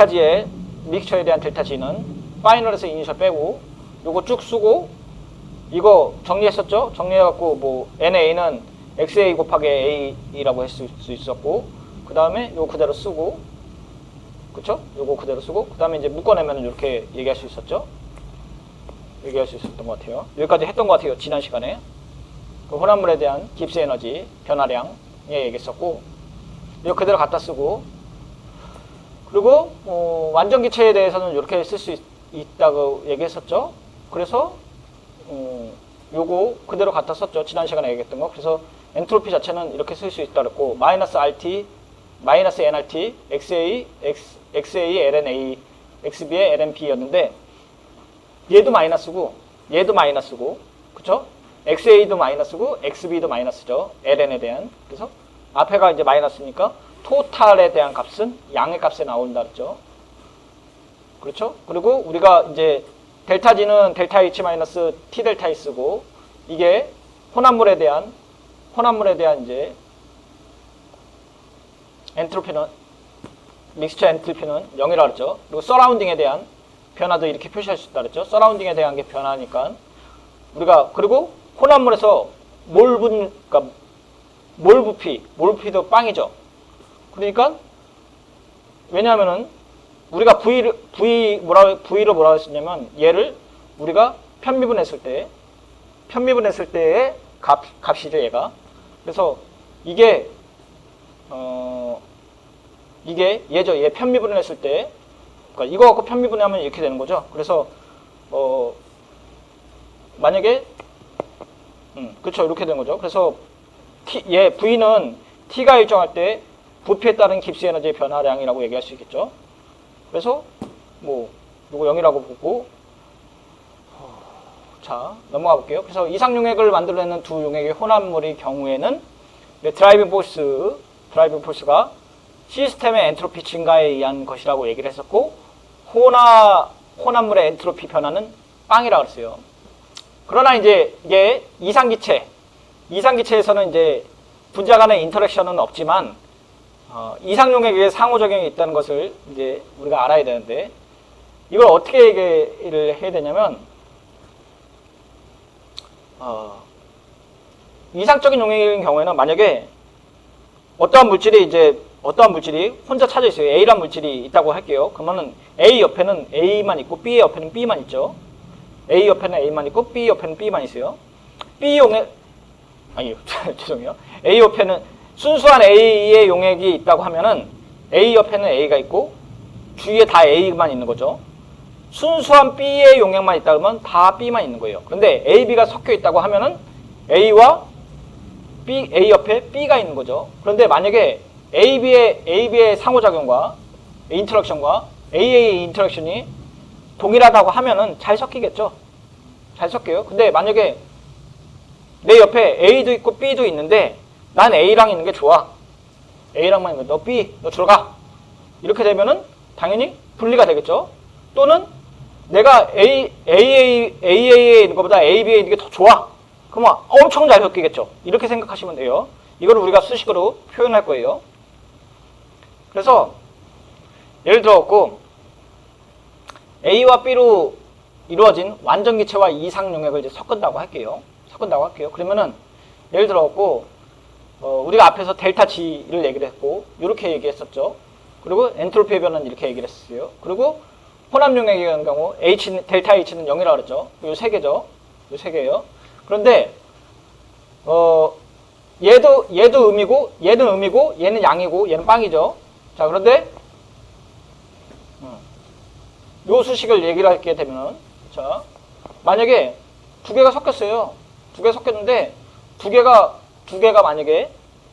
G의 믹스처에 대한 델타 G는 파이널에서 이니셜 빼고 요거 쭉 쓰고 이거 정리했었죠? 정리해갖고 뭐 NA는 XA 곱하기 A라고 했을 수 있었고 그 다음에 요거 그대로 쓰고 그쵸? 요거 그대로 쓰고 그 다음에 이제 묶어내면 이렇게 얘기할 수 있었죠? 얘기할 수 있었던 것 같아요. 여기까지 했던 것 같아요. 지난 시간에 그 혼합물에 대한 깁스 에너지 변화량에 얘기했었고 이거 그대로 갖다 쓰고 그리고 완전기체에 대해서는 이렇게 쓸 수 있다고 얘기했었죠. 그래서 요거 그대로 갖다 썼죠. 지난 시간에 얘기했던 거. 그래서 엔트로피 자체는 이렇게 쓸 수 있다 그랬고 마이너스 RT, 마이너스 NRT, XA, LNA, XB의 LNP였는데 얘도 마이너스고 얘도 마이너스고 그쵸? XA도 마이너스고 XB도 마이너스죠. LN에 대한. 그래서 앞에가 이제 마이너스니까 토탈에 대한 값은 양의 값에 나온다 그랬죠. 그렇죠? 그리고 우리가 이제 델타 G는 델타 H 마이너스 T 델타 E 쓰고 이게 혼합물에 대한 이제 엔트로피는 믹스처 엔트로피는 0이라 그랬죠. 그리고 서라운딩에 대한 변화도 이렇게 표시할 수 있다 그랬죠. 서라운딩에 대한 게 변화니까 우리가 그리고 혼합물에서 그러니까 몰 부피도 빵이죠. 그러니까 왜냐하면은 우리가 V로 뭐라고 했었냐면 얘를 우리가 편미분했을 때의 값이죠, 얘가. 그래서 이게 얘죠. 얘 편미분을 했을 때 그러니까 이거 갖고 편미분하면 이렇게 되는 거죠. 그래서 만약에 그렇죠. 이렇게 되는 거죠. 그래서 얘 V는 T가 일정할 때 부피에 따른 깁스 에너지의 변화량이라고 얘기할 수 있겠죠. 그래서 뭐 이거 0이라고 보고 자 넘어가 볼게요. 그래서 이상 용액을 만들어내는 두 용액의 혼합물의 경우에는 드라이빙 포스가 시스템의 엔트로피 증가에 의한 것이라고 얘기를 했었고 혼합물의 엔트로피 변화는 빵이라고 했어요. 그러나 이제 이게 이상기체에서는 이제 분자 간의 인터랙션은 없지만 이상 용액의 상호작용이 있다는 것을 이제 우리가 알아야 되는데 이걸 어떻게 얘기를 해야 되냐면 이상적인 용액인 경우에는 만약에 어떠한 물질이 혼자 찾아 있어요. A란 물질이 있다고 할게요. 그러면은 A 옆에는 A만 있고 B 옆에는 B만 있죠. A 옆에는 A만 있고 B 옆에는 B만 있어요. B 용액 죄송해요. A 옆에는 순수한 A의 용액이 있다고 하면은 A 옆에는 A가 있고 주위에 다 A만 있는 거죠. 순수한 B의 용액만 있다 그러면 다 B만 있는 거예요. 그런데 A, B가 섞여 있다고 하면은 A와 A 옆에 B가 있는 거죠. 그런데 만약에 AB의 상호작용과 인터랙션과 AA의 인터랙션이 동일하다고 하면은 잘 섞이겠죠. 잘 섞여요. 근데 만약에 내 옆에 A도 있고 B도 있는데 난 A랑 있는 게 좋아. A랑만 있는 거. 너 B, 너 들어가. 이렇게 되면은 당연히 분리가 되겠죠. 또는 내가 AA에 있는 것보다 AB에 있는 게 더 좋아. 그러면 엄청 잘 섞이겠죠. 이렇게 생각하시면 돼요. 이걸 우리가 수식으로 표현할 거예요. 그래서 예를 들어갖고 A와 B로 이루어진 완전기체와 이상 용액을 이제 섞은다고 할게요. 그러면은 예를 들어갖고 우리가 앞에서 델타 G를 얘기를 했고 이렇게 얘기했었죠. 그리고 엔트로피의 변화는 이렇게 얘기를 했어요. 그리고 혼합 용액의 경우 델타 H는 0이라고 그랬죠. 요 세 개죠. 요 세 개예요. 그런데 얘도 음이고 얘는 양이고 얘는 빵이죠. 자, 그런데 요 수식을 얘기를 하게 되면은 자, 만약에 두 개가 섞였어요. 두 개 섞였는데 두 개가 만약에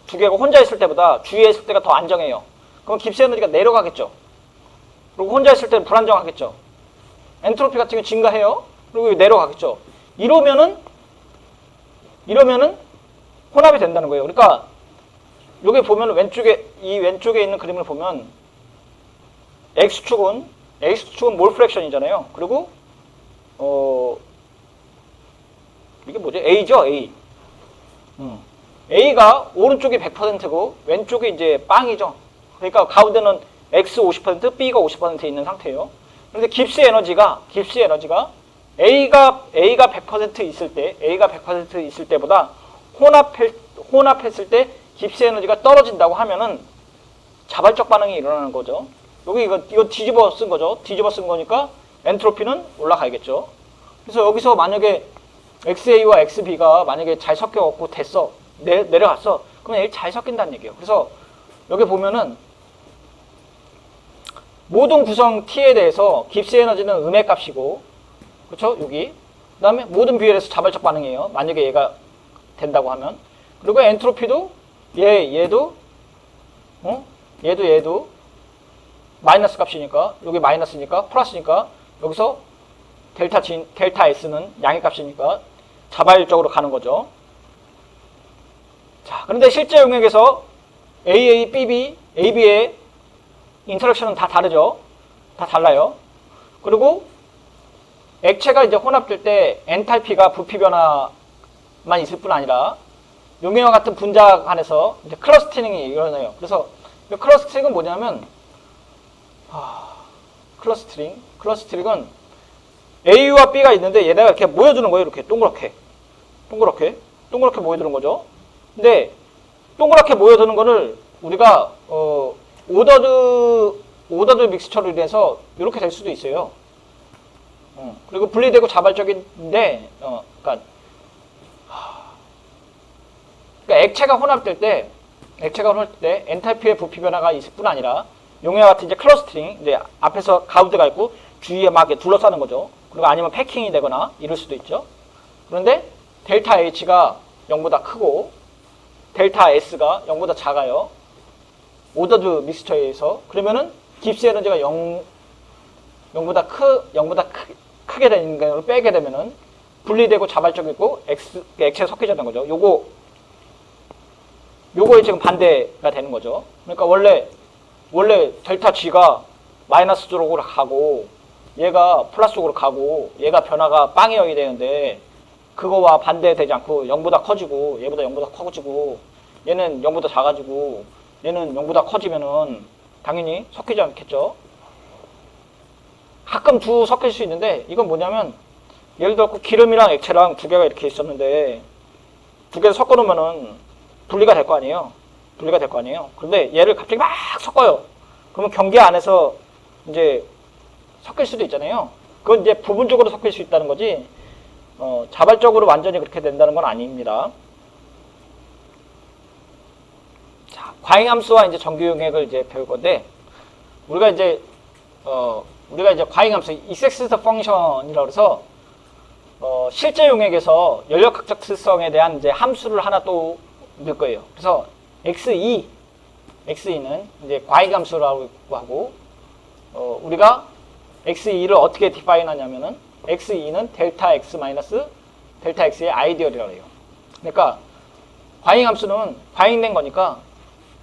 두 개가 혼자 있을 때보다 주위에 있을 때가 더 안정해요. 그럼 깁스 에너지가 내려가겠죠. 그리고 혼자 있을 때는 불안정하겠죠. 엔트로피 같은 경우 증가해요. 그리고 내려가겠죠. 이러면은 혼합이 된다는 거예요. 그러니까 여기 보면 왼쪽에 있는 그림을 보면 X축은 몰 프랙션이잖아요. 그리고 이게 뭐지? A죠, A. A가 오른쪽이 100%고 왼쪽이 이제 빵이죠. 그러니까 가운데는 X 50%, B가 50% 있는 상태예요. 근데 깁스 에너지가 A가 100% 있을 때, A가 100% 있을 때보다 혼합했을 때 깁스 에너지가 떨어진다고 하면은 자발적 반응이 일어나는 거죠. 여기 이거 뒤집어 쓴 거죠. 뒤집어 쓴 거니까 엔트로피는 올라가야겠죠. 그래서 여기서 만약에 XA와 XB가 만약에 잘 섞여갖고 됐어. 내려갔어. 그러면 얘 잘 섞인다는 얘기예요. 그래서 여기 보면은 모든 구성 T에 대해서 깁스 에너지는 음의 값이고, 그렇죠? 여기. 그 다음에 모든 비율에서 자발적 반응이에요. 만약에 얘가 된다고 하면. 그리고 엔트로피도 얘도 마이너스 값이니까, 여기 마이너스니까, 플러스니까, 여기서 델타 S는 양의 값이니까 자발적으로 가는 거죠. 자, 그런데 실제 용액에서 AA, BB, AB의 인터랙션은 다 다르죠. 다 달라요. 그리고 액체가 이제 혼합될 때 엔탈피가 부피 변화만 있을 뿐 아니라 용해와 같은 분자 간에서 이제 클러스터링이 일어나요. 그래서 이 클러스터링은 뭐냐면 클러스터링은 A와 B가 있는데 얘네가 이렇게 모여주는 거예요. 이렇게 동그랗게 모여드는 거죠. 근데 동그랗게 모여드는 거를 우리가 오더드 믹스처로 인해서 이렇게 될 수도 있어요. 그리고 분리되고 자발적인데, 그러니까 액체가 혼합될 때 엔탈피의 부피 변화가 있을 뿐 아니라 용해와 같은 이제 클러스터링, 이제 앞에서 가우드가 있고 주위에 막 둘러싸는 거죠. 그리고 아니면 패킹이 되거나 이럴 수도 있죠. 그런데 델타 H가 0보다 크고 델타 S가 0보다 작아요. 오더드 믹스처에 의해서. 그러면은 깁스 에너지가 0보다 크게 되는 걸 빼게 되면은 분리되고 자발적이고 액체가 섞여지는 거죠. 요거에 지금 반대가 되는 거죠. 그러니까 원래 델타 G가 마이너스 쪽으로 가고 얘가 플러스 쪽으로 가고 얘가 변화가 빵의 0이 되는데 그거와 반대되지 않고 0보다 커지고 얘보다 0보다 커지고 얘는 0보다 작아지고 얘는 0보다 커지면은 당연히 섞이지 않겠죠. 가끔 두 섞일 수 있는데 이건 뭐냐면 예를 들어 기름이랑 액체랑 두 개가 이렇게 있었는데 두 개를 섞어 놓으면은 분리가 될 거 아니에요. 그런데 얘를 갑자기 막 섞어요. 그러면 경계 안에서 이제 섞일 수도 있잖아요. 그건 이제 부분적으로 섞일 수 있다는 거지, 자발적으로 완전히 그렇게 된다는 건 아닙니다. 자, 과잉함수와 이제 정규 용액을 이제 배울 건데, 우리가 이제 과잉함수, 익섹스 펑션이라고 해서, 실제 용액에서 연력학적 특성에 대한 이제 함수를 하나 또 넣을 거예요. 그래서 XE는 이제 과잉함수라고 하고, 우리가 XE를 어떻게 디파인 하냐면은 XE는 델타 X 마이너스 델타 X의 아이디얼이라고 해요. 그러니까 과잉함수는 과잉된 거니까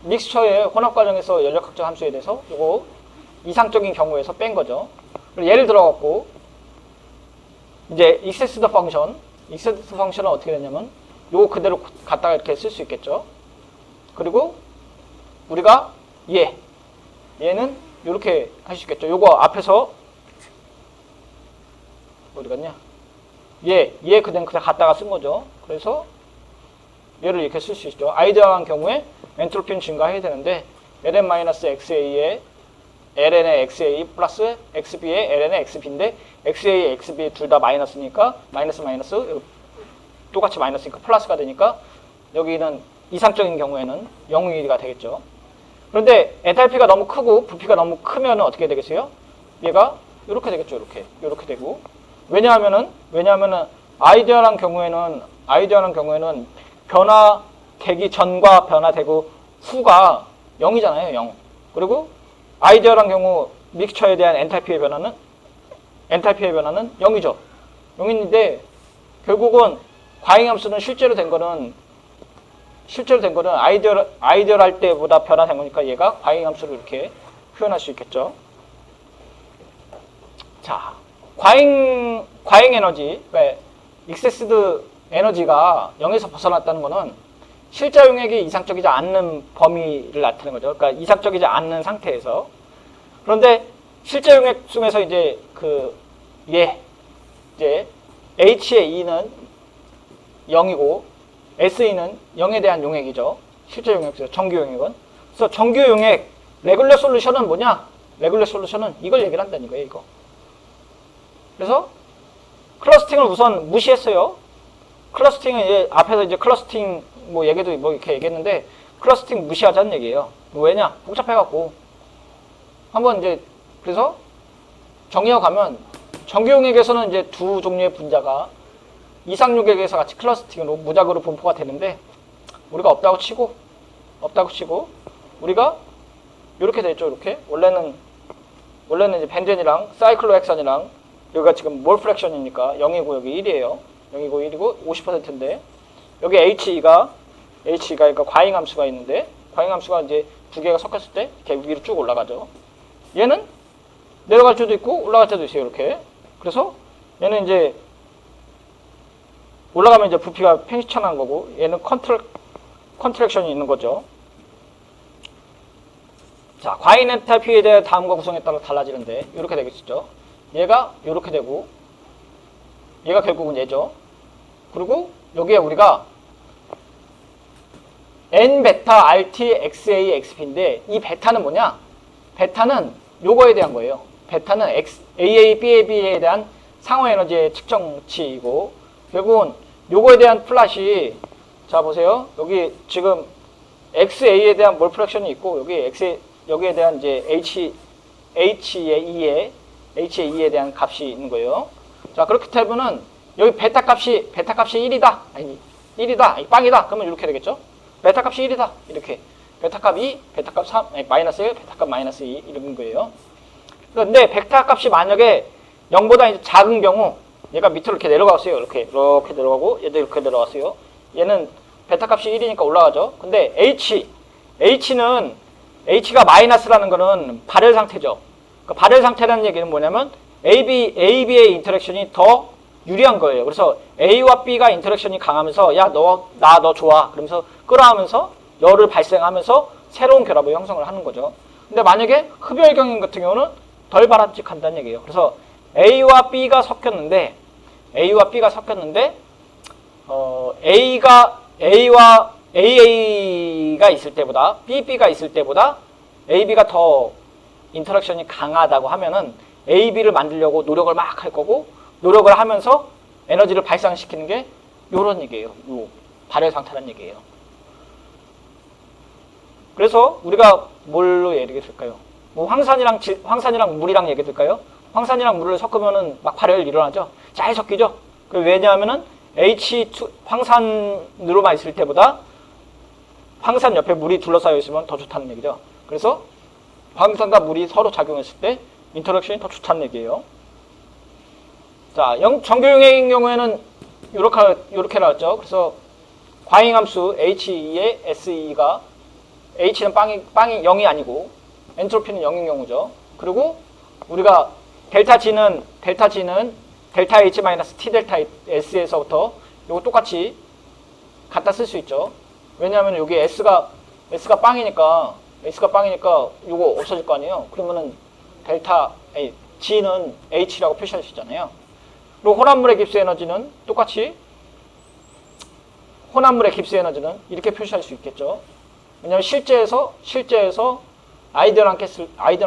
믹스처의 혼합 과정에서 연력학적 함수에 대해서 요거 이상적인 경우에서 뺀 거죠. 예를 들어 갖고 이제 익세스드 펑션은 어떻게 되냐면 요거 그대로 갖다가 이렇게 쓸 수 있겠죠. 그리고 우리가 얘는 이렇게 할 수 있겠죠. 요거 앞에서 어디 갔냐? 얘 그냥 갖다가 쓴 거죠. 그래서 얘를 이렇게 쓸 수 있죠. 아이디어한 경우에 엔트로피는 증가해야 되는데 ln-xa의 ln의 xa 플러스 xb의 ln의 xb인데 xa, xb 둘 다 마이너스니까 마이너스 똑같이 마이너스니까 플러스가 되니까 여기는 이상적인 경우에는 0이 되겠죠. 그런데 엔탈피가 너무 크고 부피가 너무 크면 어떻게 되겠어요? 얘가 이렇게 되겠죠. 이렇게 되고. 왜냐하면은 아이디어한 경우에는 변화되기 전과 변화되고 후가 0이잖아요. 0. 그리고 아이디어한 경우 믹스처에 대한 엔탈피의 변화는 0이죠. 0인데 결국은 과잉함수는 실제로 된 거는 아이디어할 때보다 변화된 거니까 얘가 과잉함수를 이렇게 표현할 수 있겠죠. 자, 과잉 에너지, 그러니까 익세스드 에너지가 0에서 벗어났다는 거는 실제 용액이 이상적이지 않는 범위를 나타내는 거죠. 그러니까 이상적이지 않는 상태에서. 그런데 실제 용액 중에서 이제 이제 H의 E는 0이고 SE는 0에 대한 용액이죠. 실제 용액, 정규 용액은. 그래서 정규 용액 레귤러 솔루션은 뭐냐? 레귤러 솔루션은 이걸 얘기를 한다는 거예요, 이거. 그래서 클러스팅을 우선 무시했어요. 클러스팅은 이제 앞에서 이제 클러스팅 뭐 얘기도 뭐 이렇게 얘기했는데 클러스팅 무시하자는 얘기예요. 왜냐? 복잡해갖고. 한번 이제 그래서 정리하고 가면 정규 용액에서는 이제 두 종류의 분자가 이상 용액에서 같이 클러스팅으로 무작위로 분포가 되는데 우리가 없다고 치고 우리가 이렇게 됐죠. 이렇게 원래는 이제 벤젠이랑 사이클로헥산이랑 여기가 지금 몰 프랙션이니까 0이고 여기 1이에요. 0이고 1이고 50%인데 여기 HE가 그러니까 과잉 함수가 있는데 과잉 함수가 이제 두 개가 섞였을 때 이렇게 위로 쭉 올라가죠. 얘는 내려갈 때도 있고 올라갈 때도 있어요. 이렇게. 그래서 얘는 이제 올라가면 이제 부피가 팽창한 거고 얘는 컨트랙션이 있는 거죠. 자, 과잉 엔탈피에 대해 다음과 구성에 따라 달라지는데 이렇게 되겠죠. 얘가 이렇게 되고 얘가 결국은 얘죠. 그리고 여기에 우리가 N 베타 RT XA XP인데 이 베타는 뭐냐? 베타는 요거에 대한 거예요. 베타는 AA, BAB에 대한 상호 에너지의 측정치이고 결국은 요거에 대한 플랫이 자 보세요. 여기 지금 XA에 대한 몰 프랙션이 있고 여기에 대한 이제 HE에 대한 값이 있는 거예요. 자 그렇게 되면은 여기 베타 값이 1이다. 아니 1이다. 아니, 빵이다. 그러면 이렇게 되겠죠. 베타 값이 1이다. 이렇게. 베타 값 2, 베타 값 3, 아니, 마이너스 1, 베타 값 마이너스 2 이런 거예요. 그런데 베타 값이 만약에 0보다 이제 작은 경우 얘가 밑으로 이렇게 내려갔어요. 이렇게 내려가고 얘도 이렇게 내려갔어요. 얘는 베타 값이 1이니까 올라가죠. 근데 H가 마이너스라는 거는 발열 상태죠. 그 발열 상태라는 얘기는 뭐냐면 AB의 인터랙션이 더 유리한 거예요. 그래서 A와 B가 인터랙션이 강하면서 야, 너 좋아. 그러면서 끌어하면서 열을 발생하면서 새로운 결합을 형성을 하는 거죠. 근데 만약에 흡열경인 같은 경우는 덜 바람직한다는 얘기예요. 그래서 A와 B가 섞였는데 AA가 있을 때보다 BB가 있을 때보다 AB가 더 인터랙션이 강하다고 하면은 AB를 만들려고 노력을 막 할 거고 노력을 하면서 에너지를 발생시키는 게 요런 얘기예요. 요 발열 상태라는 얘기예요. 그래서 우리가 뭘로 예를 들까요? 뭐 황산이랑 물이랑 얘기 들까요? 황산이랑 물을 섞으면은 막 발열 일어나죠. 잘 섞이죠. 왜냐하면은 H2 황산으로만 있을 때보다 황산 옆에 물이 둘러싸여 있으면 더 좋다는 얘기죠. 그래서 황산과 물이 서로 작용했을 때 인터랙션이 더 좋다는 얘기예요. 자, 정규 용액인 경우에는 이렇게 나왔죠. 그래서 과잉함수 HE의 SE가 H는 빵이 0이 아니고 엔트로피는 0인 경우죠. 그리고 우리가 델타 G는 델타 H T 델타 S에서부터 이거 똑같이 갖다 쓸 수 있죠. 왜냐하면 여기 S가 빵이니까 이거 없어질 거 아니에요. 그러면은 G는 H라고 표시할 수 있잖아요. 그리고 혼합물의 깁스 에너지는 똑같이 혼합물의 깁스 에너지는 이렇게 표시할 수 있겠죠. 왜냐하면 실제에서 아이디어란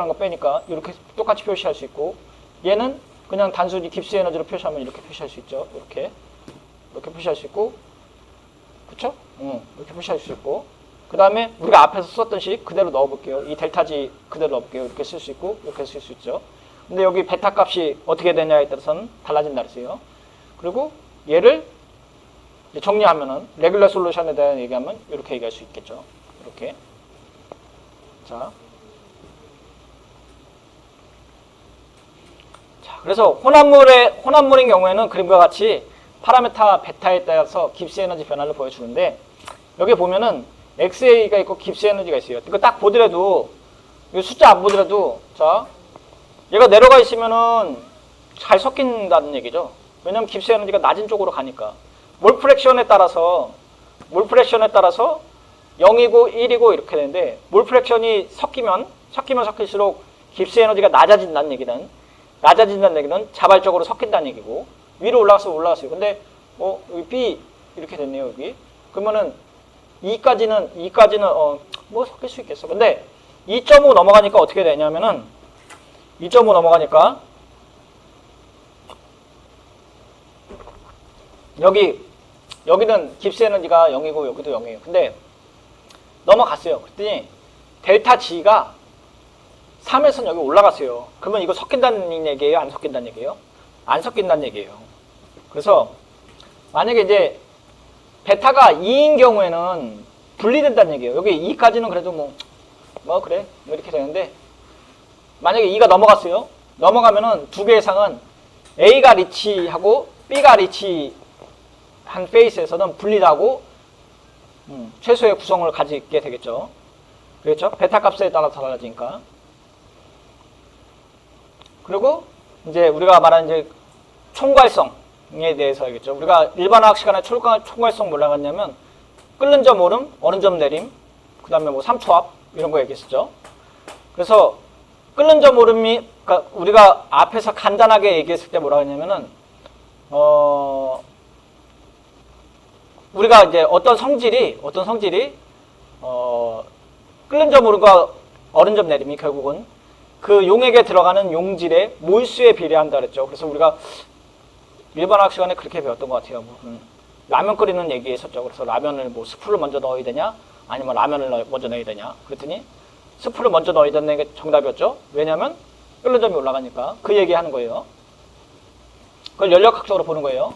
거 빼니까 이렇게 똑같이 표시할 수 있고 얘는 그냥 단순히 깁스 에너지로 표시하면 이렇게 표시할 수 있죠. 이렇게 표시할 수 있고 그쵸? 이렇게 표시할 수 있고 그 다음에 우리가 앞에서 썼던 식 그대로 넣어볼게요. 이 델타 G 그대로 넣어볼게요. 이렇게 쓸 수 있고 이렇게 쓸 수 있죠. 근데 여기 베타 값이 어떻게 되냐에 따라서는 달라진다 그랬어요. 그리고 얘를 정리하면은 레귤러 솔루션에 대한 얘기하면 이렇게 얘기할 수 있겠죠. 이렇게. 자, 그래서 혼합물인 경우에는 그림과 같이 파라메타 베타에 따라서 깁스 에너지 변화를 보여주는데 여기 보면은 XA가 있고 깁스 에너지가 있어요. 이거 딱 보더라도 이 숫자 안 보더라도 자 얘가 내려가 있으면은 잘 섞인다는 얘기죠. 왜냐면 깁스 에너지가 낮은 쪽으로 가니까 몰 프랙션에 따라서 0이고 1이고 이렇게 되는데 몰 프랙션이 섞이면 섞일수록 깁스 에너지가 낮아진다는 얘기는 자발적으로 섞인다는 얘기고, 위로 올라갔어요. 근데 여기 B 이렇게 됐네요. 여기. 그러면은 2까지는 뭐 섞일 수 있겠어. 근데 2.5 넘어가니까 어떻게 되냐면은 2.5 넘어가니까 여기는 깁스 에너지가 0이고 여기도 0이에요. 근데 넘어갔어요. 그랬더니 델타 G가 3에서 여기 올라갔어요. 그러면 이거 섞인다는 얘기예요? 안 섞인다는 얘기예요? 안 섞인다는 얘기예요. 그래서 만약에 이제 베타가 2인 경우에는 분리된다는 얘기예요. 여기 2까지는 그래도 그래 이렇게 되는데, 만약에 2가 넘어갔어요. 넘어가면은 두 개 이상은 A가 리치하고 B가 리치한 페이스에서는 분리하고 최소의 구성을 가지게 되겠죠. 그렇죠? 베타 값에 따라 달라지니까. 그리고 이제 우리가 말하는 이제 총괄성에 대해서 알겠죠. 우리가 일반화학 시간에 총괄성 뭐라고 했냐면 끓는 점 오름, 어는 점 내림, 그 다음에 뭐 삼투압 이런 거 얘기했었죠. 그래서 끓는 점 오름이, 그러니까 우리가 앞에서 간단하게 얘기했을 때 뭐라고 했냐면은 우리가 이제 어떤 성질이 끓는 점 오름과 어는 점 내림이 결국은 그 용액에 들어가는 용질의 몰수에 비례한다 그랬죠. 그래서 우리가 일반화학 시간에 그렇게 배웠던 것 같아요. 라면 끓이는 얘기 했었죠. 그래서 라면을 뭐 스프를 먼저 넣어야 되냐, 아니면 라면을 먼저 넣어야 되냐. 그랬더니 스프를 먼저 넣어야 되는 게 정답이었죠. 왜냐면 끓는 점이 올라가니까. 그 얘기 하는 거예요. 그걸 연력학적으로 보는 거예요.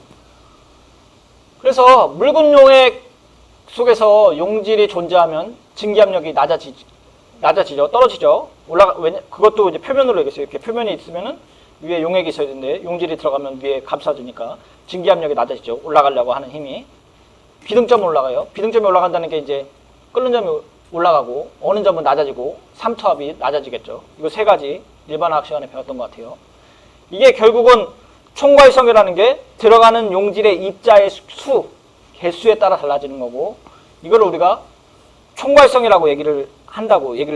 그래서 묽은 용액 속에서 용질이 존재하면 증기압력이 낮아지죠. 떨어지죠. 그것도 이제 표면으로 얘기했어요. 이렇게 표면이 있으면은 위에 용액이 있어야 되는데 용질이 들어가면 위에 감싸주니까 증기압력이 낮아지죠. 올라가려고 하는 힘이. 비등점은 올라가요. 비등점이 올라간다는 게 이제 끓는 점이 올라가고 어는 점은 낮아지고 삼투압이 낮아지겠죠. 이거 세 가지 일반화학 시간에 배웠던 것 같아요. 이게 결국은 총괄성이라는 게 들어가는 용질의 입자의 개수에 따라 달라지는 거고, 이걸 우리가 총괄성이라고 얘기를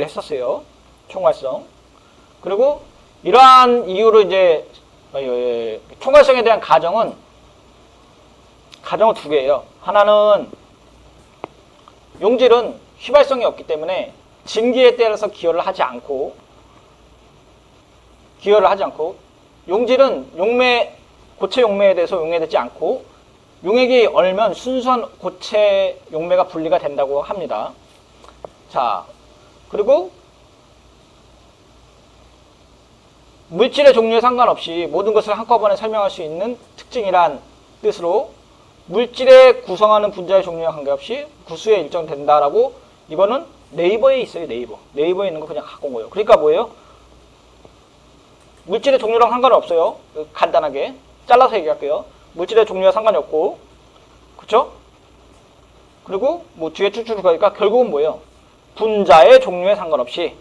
했었어요. 총괄성. 그리고 이러한 이유로 이제 총괄성에 대한 가정은 두 개예요. 하나는 용질은 휘발성이 없기 때문에 증기에 따라서 기여를 하지 않고 용질은 고체 용매에 대해서 용해되지 않고 용액이 얼면 순수한 고체 용매가 분리가 된다고 합니다. 자, 그리고 물질의 종류에 상관없이 모든 것을 한꺼번에 설명할 수 있는 특징이란 뜻으로 물질의 구성하는 분자의 종류와 관계없이 구수에 일정된다라고, 이거는 네이버에 있어요. 네이버에 있는 거 그냥 갖고 온 거예요. 그러니까 뭐예요? 물질의 종류랑 상관은 없어요. 간단하게 잘라서 얘기할게요. 물질의 종류와 상관이 없고, 그쵸? 그리고 뭐 뒤에 쭉쭉 가니까 결국은 뭐예요? 분자의 종류에 상관없이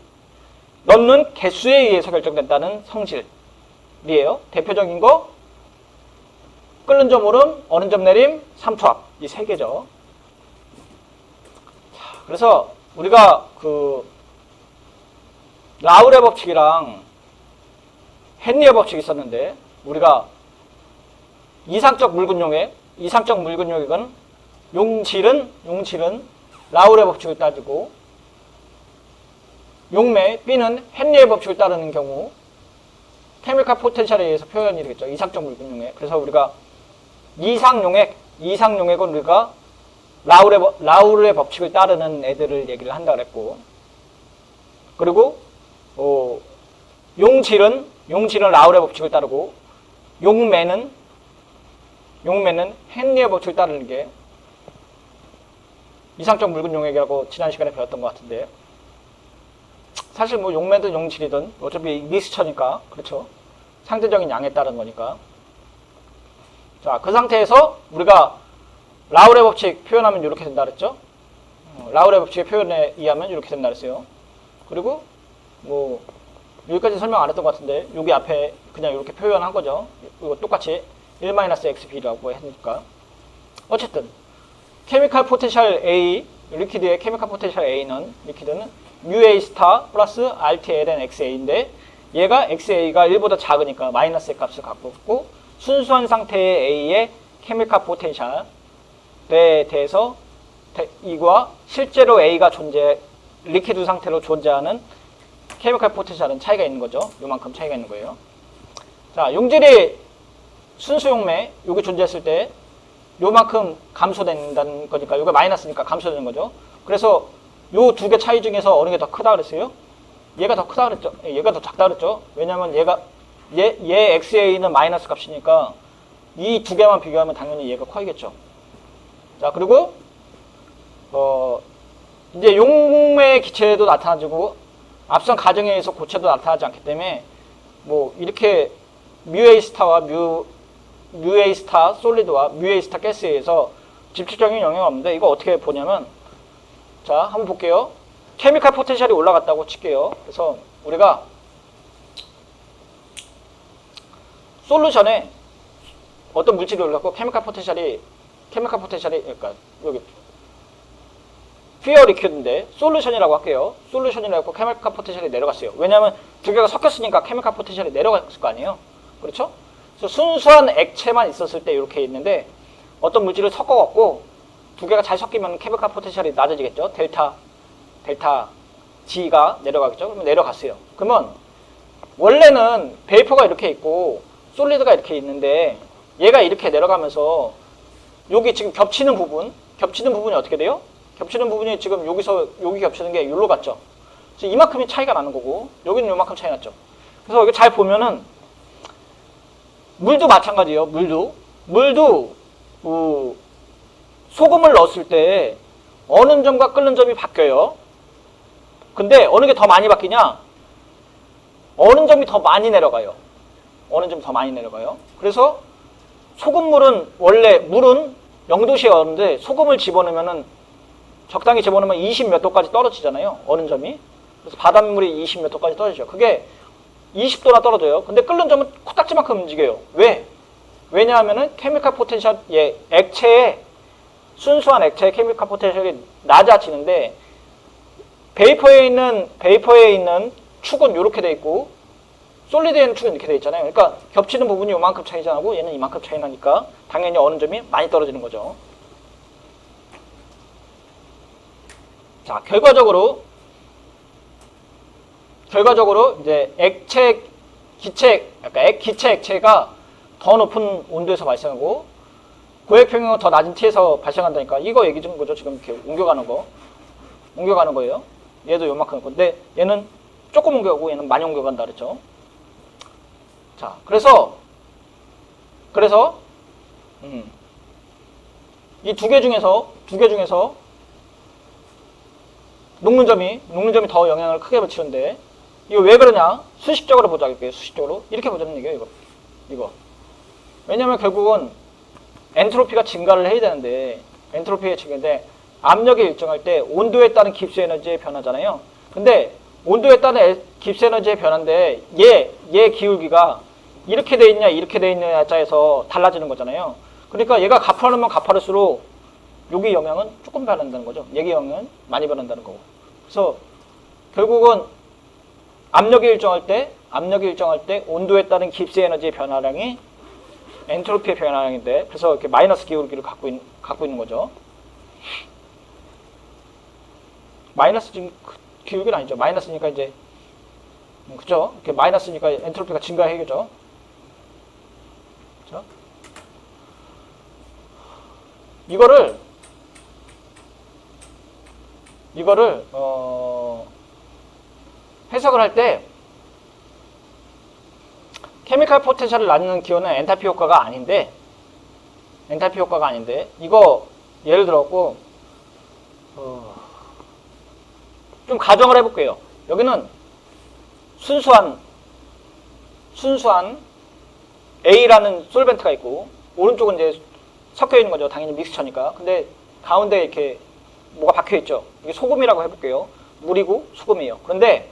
넣는 개수에 의해서 결정된다는 성질이에요. 대표적인 거 끓는 점 오름, 어는 점 내림, 삼투압, 이 세 개죠. 자, 그래서 우리가 라우레 법칙이랑 헨리의 법칙이 있었는데, 우리가 이상적 묽은 용액은 용질은 라우레 법칙을 따지고, 용매 B는 헨리의 법칙을 따르는 경우 케미칼 포텐셜에 의해서 표현이 되겠죠. 이상적 묽은 용액. 그래서 우리가 이상 용액은 우리가 라우르의 법칙을 따르는 애들을 얘기를 한다 그랬고, 그리고 용질은 라우르의 법칙을 따르고, 용매는 헨리의 법칙을 따르는 게 이상적 묽은 용액이라고 지난 시간에 배웠던 것 같은데, 사실 뭐 용매든 용질이든 어차피 믹스처니까, 그렇죠? 상대적인 양에 따른 거니까. 자, 그 상태에서 우리가 라우레 법칙 표현하면 이렇게 된다 그랬죠? 라우레 법칙의 표현에 의하면 이렇게 된다 그랬어요. 그리고 뭐 여기까지 설명 안 했던 것 같은데, 여기 앞에 그냥 이렇게 표현한 거죠. 이거 똑같이 1-XP라고 했으니까. 어쨌든 케미칼 포텐셜 A, 리퀴드의 케미칼 포텐셜 A는, 리퀴드는 UA 스타 플러스 RTLN XA인데, 얘가 XA가 1보다 작으니까 마이너스의 값을 갖고 있고 순수한 상태의 A의 케미칼 포텐셜에 대해서 이거와 실제로 A가 리퀴드 상태로 존재하는 케미칼 포텐셜은 차이가 있는 거죠. 요만큼 차이가 있는 거예요. 자, 용질이 순수 용매 여기 존재했을 때 요만큼 감소된다는 거니까 요게 마이너스니까 감소되는 거죠. 그래서 요 두 개 차이 중에서 어느 게 더 크다 그랬어요? 얘가 더 크다 그랬죠. 얘가 더 작다 그랬죠. 왜냐면 얘 XA는 마이너스 값이니까 이 두 개만 비교하면 당연히 얘가 커야겠죠. 자, 그리고 이제 용매 기체도 나타나지고 앞선 가정에 의해서 고체도 나타나지 않기 때문에 뭐 이렇게 뮤A 스타와 뮤A 스타 솔리드와 뮤A 스타 가스에 의해서 직접적인 영향이 없는데 이거 어떻게 보냐면 자, 한번 볼게요. 케미칼 포텐셜이 올라갔다고 칠게요. 그래서 우리가 솔루션에 어떤 물질이 올라갔고 케미칼 포텐셜이 그러니까 여기 퓨어 리퀴드인데 솔루션이라고 할게요. 솔루션이라고 했고 케미칼 포텐셜이 내려갔어요. 왜냐하면 두 개가 섞였으니까 케미칼 포텐셜이 내려갔을 거 아니에요. 그렇죠? 그래서 순수한 액체만 있었을 때 이렇게 있는데 어떤 물질을 섞어갖고 두 개가 잘 섞이면 케미칼 포텐셜이 낮아지겠죠. 델타 G가 내려가겠죠. 그러면 내려갔어요. 그러면 원래는 베이퍼가 이렇게 있고 솔리드가 이렇게 있는데 얘가 이렇게 내려가면서 여기 지금 겹치는 부분이 어떻게 돼요? 겹치는 부분이 지금 여기서 여기 겹치는 게 여기로 갔죠. 그래서 이만큼이 차이가 나는 거고 여기는 요만큼 차이 났죠. 그래서 여기 잘 보면은 물도 마찬가지예요. 물도 소금을 넣었을 때 어는 점과 끓는 점이 바뀌어요. 근데 어느 게 더 많이 바뀌냐? 어는 점이 더 많이 내려가요. 그래서 소금물은 원래 물은 0도씨에 어는데 소금을 집어넣으면은 적당히 집어넣으면 20 몇 도까지 떨어지잖아요. 어는 점이. 그래서 바닷물이 20 몇 도까지 떨어지죠. 그게 20도나 떨어져요. 근데 끓는 점은 코딱지만큼 움직여요. 왜? 왜냐하면은 케미칼 포텐셜, 순수한 액체의 케미칼 포텐셜이 낮아지는데 베이퍼에 있는 축은 이렇게 돼 있고 솔리드에 있는 축은 이렇게 돼 있잖아요. 그러니까 겹치는 부분이 요만큼 차이 나고 얘는 이만큼 차이 나니까 당연히 어느 점이 많이 떨어지는 거죠. 자, 결과적으로 이제 기체 액체가 더 높은 온도에서 발생하고 고액 평형은 더 낮은 T에서 발생한다니까 이거 얘기 좀 거죠. 지금 이렇게 옮겨가는 거예요. 얘도 요만큼 건데 얘는 조금 옮겨가고 얘는 많이 옮겨간다 그랬죠. 자, 그래서 이 두 개 중에서 녹는 점이 더 영향을 크게 미치는데 이거 왜 그러냐? 수식적으로 보자. 수식적으로 이렇게 보자는 얘기예요. 이거 왜냐면 결국은 엔트로피가 증가를 해야 되는데 엔트로피가 증가인데 압력이 일정할 때 온도에 따른 깁스 에너지의 변화잖아요. 근데 온도에 따른 깁스 에너지의 변화인데 얘 기울기가 이렇게 돼 있냐 이렇게 돼 있느냐에 따라서 달라지는 거잖아요. 그러니까 얘가 가파르면 가파를수록 여기 영향은 조금 변한다는 거죠. 얘기 영향은 많이 변한다는 거고. 그래서 결국은 압력이 일정할 때 온도에 따른 깁스 에너지의 변화량이 엔트로피의 변화량인데 그래서 이렇게 마이너스 기울기를 갖고 있는 거죠. 마이너스 지금 기울기는 아니죠. 마이너스니까 이제 그죠? 이렇게 마이너스니까 엔트로피가 증가해야죠. 그죠? 이거를 해석을 할 때 케미칼 포텐셜을 낳는 기호는 엔탈피 효과가 아닌데 이거 예를 들어갖고 좀 가정을 해볼게요. 여기는 순수한 A라는 솔벤트가 있고 오른쪽은 이제 섞여 있는 거죠. 당연히 믹스처니까. 근데 가운데 이렇게 뭐가 박혀 있죠. 이게 소금이라고 해볼게요. 물이고 소금이에요. 그런데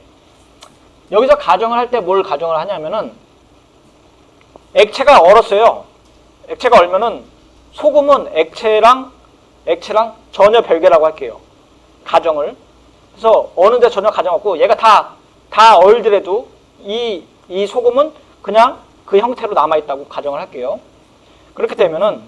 여기서 가정을 할 때 뭘 가정을 하냐면은 액체가 얼었어요. 액체가 얼면은 소금은 액체랑 전혀 별개라고 할게요. 가정을. 그래서 어느데 전혀 가정 없고 얘가 다 얼더라도 이 이 소금은 그냥 그 형태로 남아있다고 가정을 할게요. 그렇게 되면은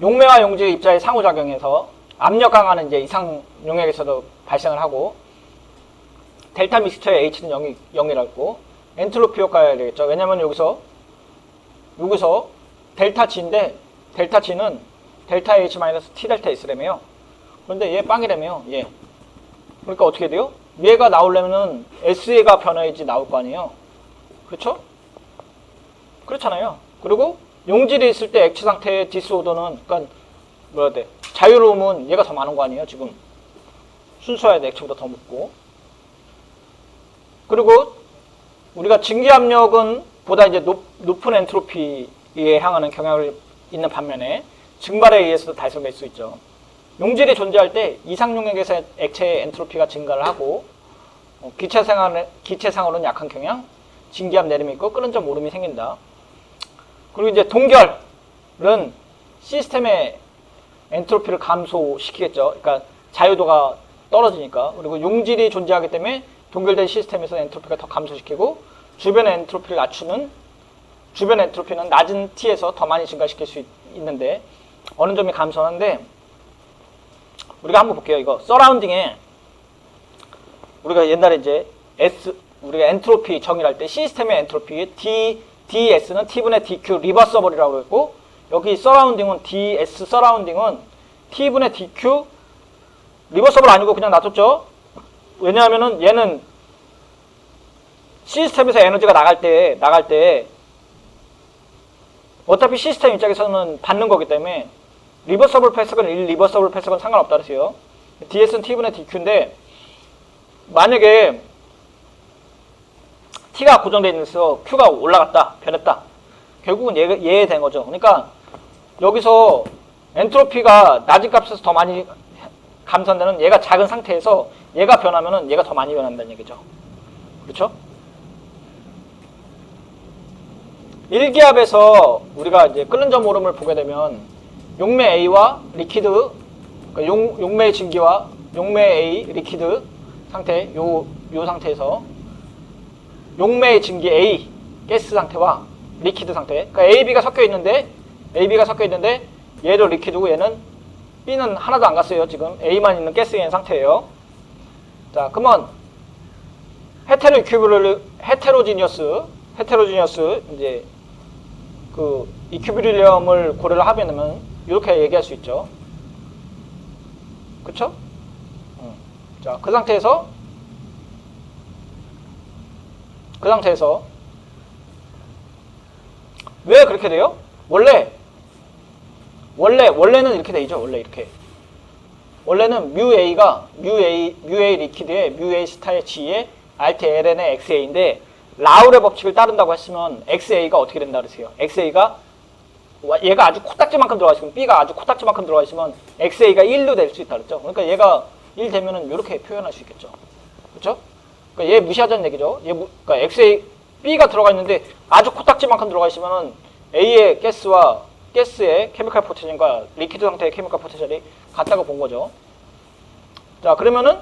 용매와 용질의 입자의 상호작용에서 압력 강화는 이제 이상 용액에서도 발생을 하고, 델타 믹스처의 H는 0이라고 엔트로피 효과가 되겠죠. 왜냐면 여기서 델타 G인데 델타 G는 델타 H 마이너스 T 델타 S라며요. 그런데 얘 빵이라며요. 얘. 그러니까 어떻게 돼요? 얘가 나오려면은 SA가 변화해야지 나올 거 아니에요. 그렇죠? 그렇잖아요. 그리고 용질이 있을 때 액체 상태의 디스오더는, 그러니까 뭐라 해야 돼? 자유로움은 얘가 더 많은 거 아니에요, 지금. 순수해야 돼, 액체보다 더 묻고. 그리고 우리가 증기압력은 보다 이제 높은 엔트로피에 향하는 경향을 있는 반면에 증발에 의해서도 달성될 수 있죠. 용질이 존재할 때 이상용액에서 액체의 엔트로피가 증가를 하고, 기체상으로는 약한 경향, 증기압 내림이 있고 끓는 점 오름이 생긴다. 그리고 이제 동결은 시스템의 엔트로피를 감소시키겠죠. 그러니까 자유도가 떨어지니까. 그리고 용질이 존재하기 때문에 동결된 시스템에서 엔트로피가 더 감소시키고, 주변의 엔트로피를 낮추는, 주변 엔트로피는 낮은 T에서 더 많이 증가시킬 수 있는데 어느 점이 감소하는데, 우리가 한번 볼게요. 이거 서라운딩에 우리가 옛날에 이제 우리가 엔트로피 정의할 때 시스템의 엔트로피 DS는 T분의 DQ 리버서블이라고 했고, 여기 서라운딩은 DS 서라운딩은 T분의 DQ 리버서블 아니고 그냥 놔뒀죠. 왜냐하면은 얘는 시스템에서 에너지가 나갈 때 어차피 시스템 입장에서는 받는 거기 때문에 리버서블 패석은 1, 리버서블 패석은 상관없다 그랬어요. DS는 T분의 DQ인데 만약에 T가 고정되어 있어서 Q가 올라갔다, 변했다. 결국은 얘에 된 거죠. 그러니까 여기서 엔트로피가 낮은 값에서 더 많이 감소한다는, 얘가 작은 상태에서 얘가 변하면은 얘가 더 많이 변한다는 얘기죠. 그렇죠? 1기압에서 우리가 이제 끓는 점 오름을 보게 되면 용매 A와 리퀴드, 그러니까 용매 증기와 용매 A 리퀴드 상태, 요 상태에서 용매 증기 A 가스 상태와 리퀴드 상태, 그러니까 AB가 섞여 있는데 얘도 리퀴드고 얘는 B는 하나도 안 갔어요. 지금 A만 있는 가스인 상태예요. 자, 그러면 헤테로지니어스 이제 그 이큐비리엄을 고려를 하면 이렇게 얘기할 수 있죠. 그쵸? 자, 그 상태에서 왜 그렇게 돼요? 원래는 이렇게 되죠. 원래는 뮤A 리퀴드의 뮤A 스타의 G에 RTLN의 XA인데, 라울의 법칙을 따른다고 했으면 XA가 어떻게 된다 그랬어요? XA가 얘가 아주 코딱지만큼 들어가 있으면, B가 아주 코딱지만큼 들어가 있으면 XA가 1로 될 수 있다 그랬죠. 그러니까 얘가 1 되면은 이렇게 표현할 수 있겠죠. 그렇죠? 그러니까 얘 무시하자는 얘기죠. 그러니까 XA B가 들어가 있는데 아주 코딱지만큼 들어가 있으면은 A의 가스의 케미칼 포텐셜과 리퀴드 상태의 케미칼 포텐셜이 같다고 본 거죠. 자, 그러면은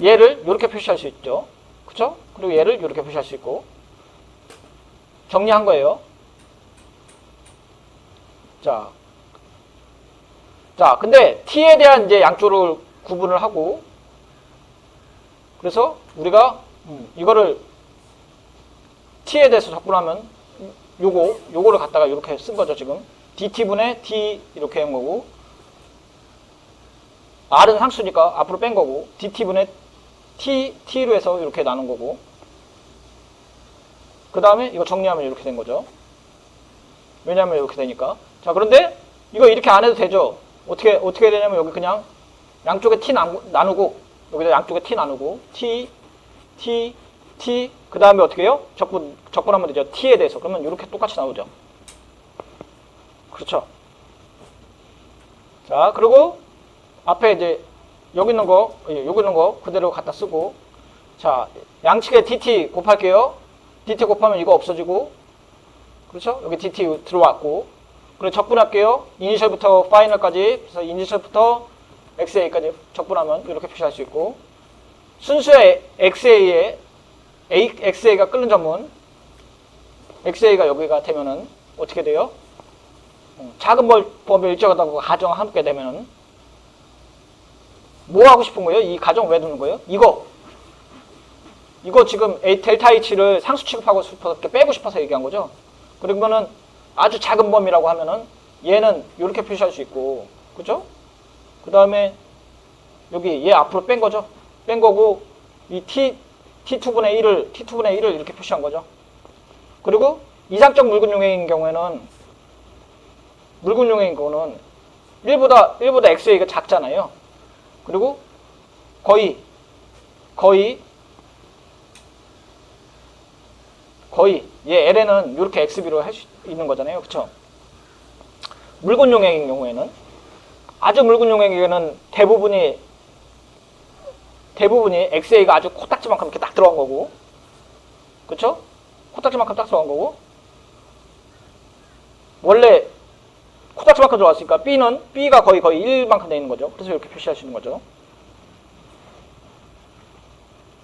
얘를 이렇게 표시할 수 있죠. 그쵸? 그리고 얘를 이렇게 표시할 수 있고, 정리한 거예요. 자, 근데 T에 대한 이제 양쪽을 구분을 하고, 그래서 우리가 이거를 T에 대해서 접근하면 요거를 갖다가 이렇게 쓴 거죠, 지금. DT분의 T 이렇게 한 거고, R은 상수니까 앞으로 뺀 거고, DT분의 T로 해서 이렇게 나눈 거고, 그 다음에 이거 정리하면 이렇게 된 거죠. 왜냐하면 이렇게 되니까. 자, 그런데 이거 이렇게 안 해도 되죠. 어떻게 되냐면 여기 그냥 양쪽에 T 나누고, 여기다 양쪽에 T 나누고, T, 그 다음에 어떻게 해요? 적분하면 되죠. T에 대해서. 그러면 이렇게 똑같이 나오죠. 그렇죠. 자, 그리고 앞에 이제 여기 있는 거 그대로 갖다 쓰고, 자, 양측에 DT 곱할게요. DT 곱하면 이거 없어지고, 그렇죠? 여기 DT 들어왔고, 그리고 적분할게요. 이니셜부터 파이널까지. 그래서 이니셜부터 XA까지 적분하면 이렇게 표시할 수 있고, 순수의 XA에 XA가 끓는 점은 XA가 여기가 되면은 어떻게 돼요? 작은 범위 일정하다고 가정하게 되면은 뭐 하고 싶은 거예요? 이 가정 왜 두는 거예요? 이거 지금 델타 H를 상수 취급하고 싶어서 빼고 싶어서 얘기한 거죠. 그러면은 아주 작은 범위라고 하면은 얘는 이렇게 표시할 수 있고, 그죠? 그 다음에 여기 얘 앞으로 뺀 거죠. 뺀 거고 이 T2분의 1을 이렇게 표시한 거죠. 그리고 이상적 묽은 용해인 경우에는 묽은 용해인 거는 1보다 XA가 작잖아요. 그리고 거의 얘 LN은 이렇게 XB로 할 수 있는 거잖아요. 그쵸? 묽은 용해인 경우에는 아주 묽은 용해에는 대부분이 XA가 아주 코딱지만큼 이렇게 딱 들어간 거고, 그쵸? 코딱지만큼 딱 들어간 거고, 원래 코딱지만큼 들어갔으니까 B가 거의 1만큼 되어 있는 거죠. 그래서 이렇게 표시할 수 있는 거죠.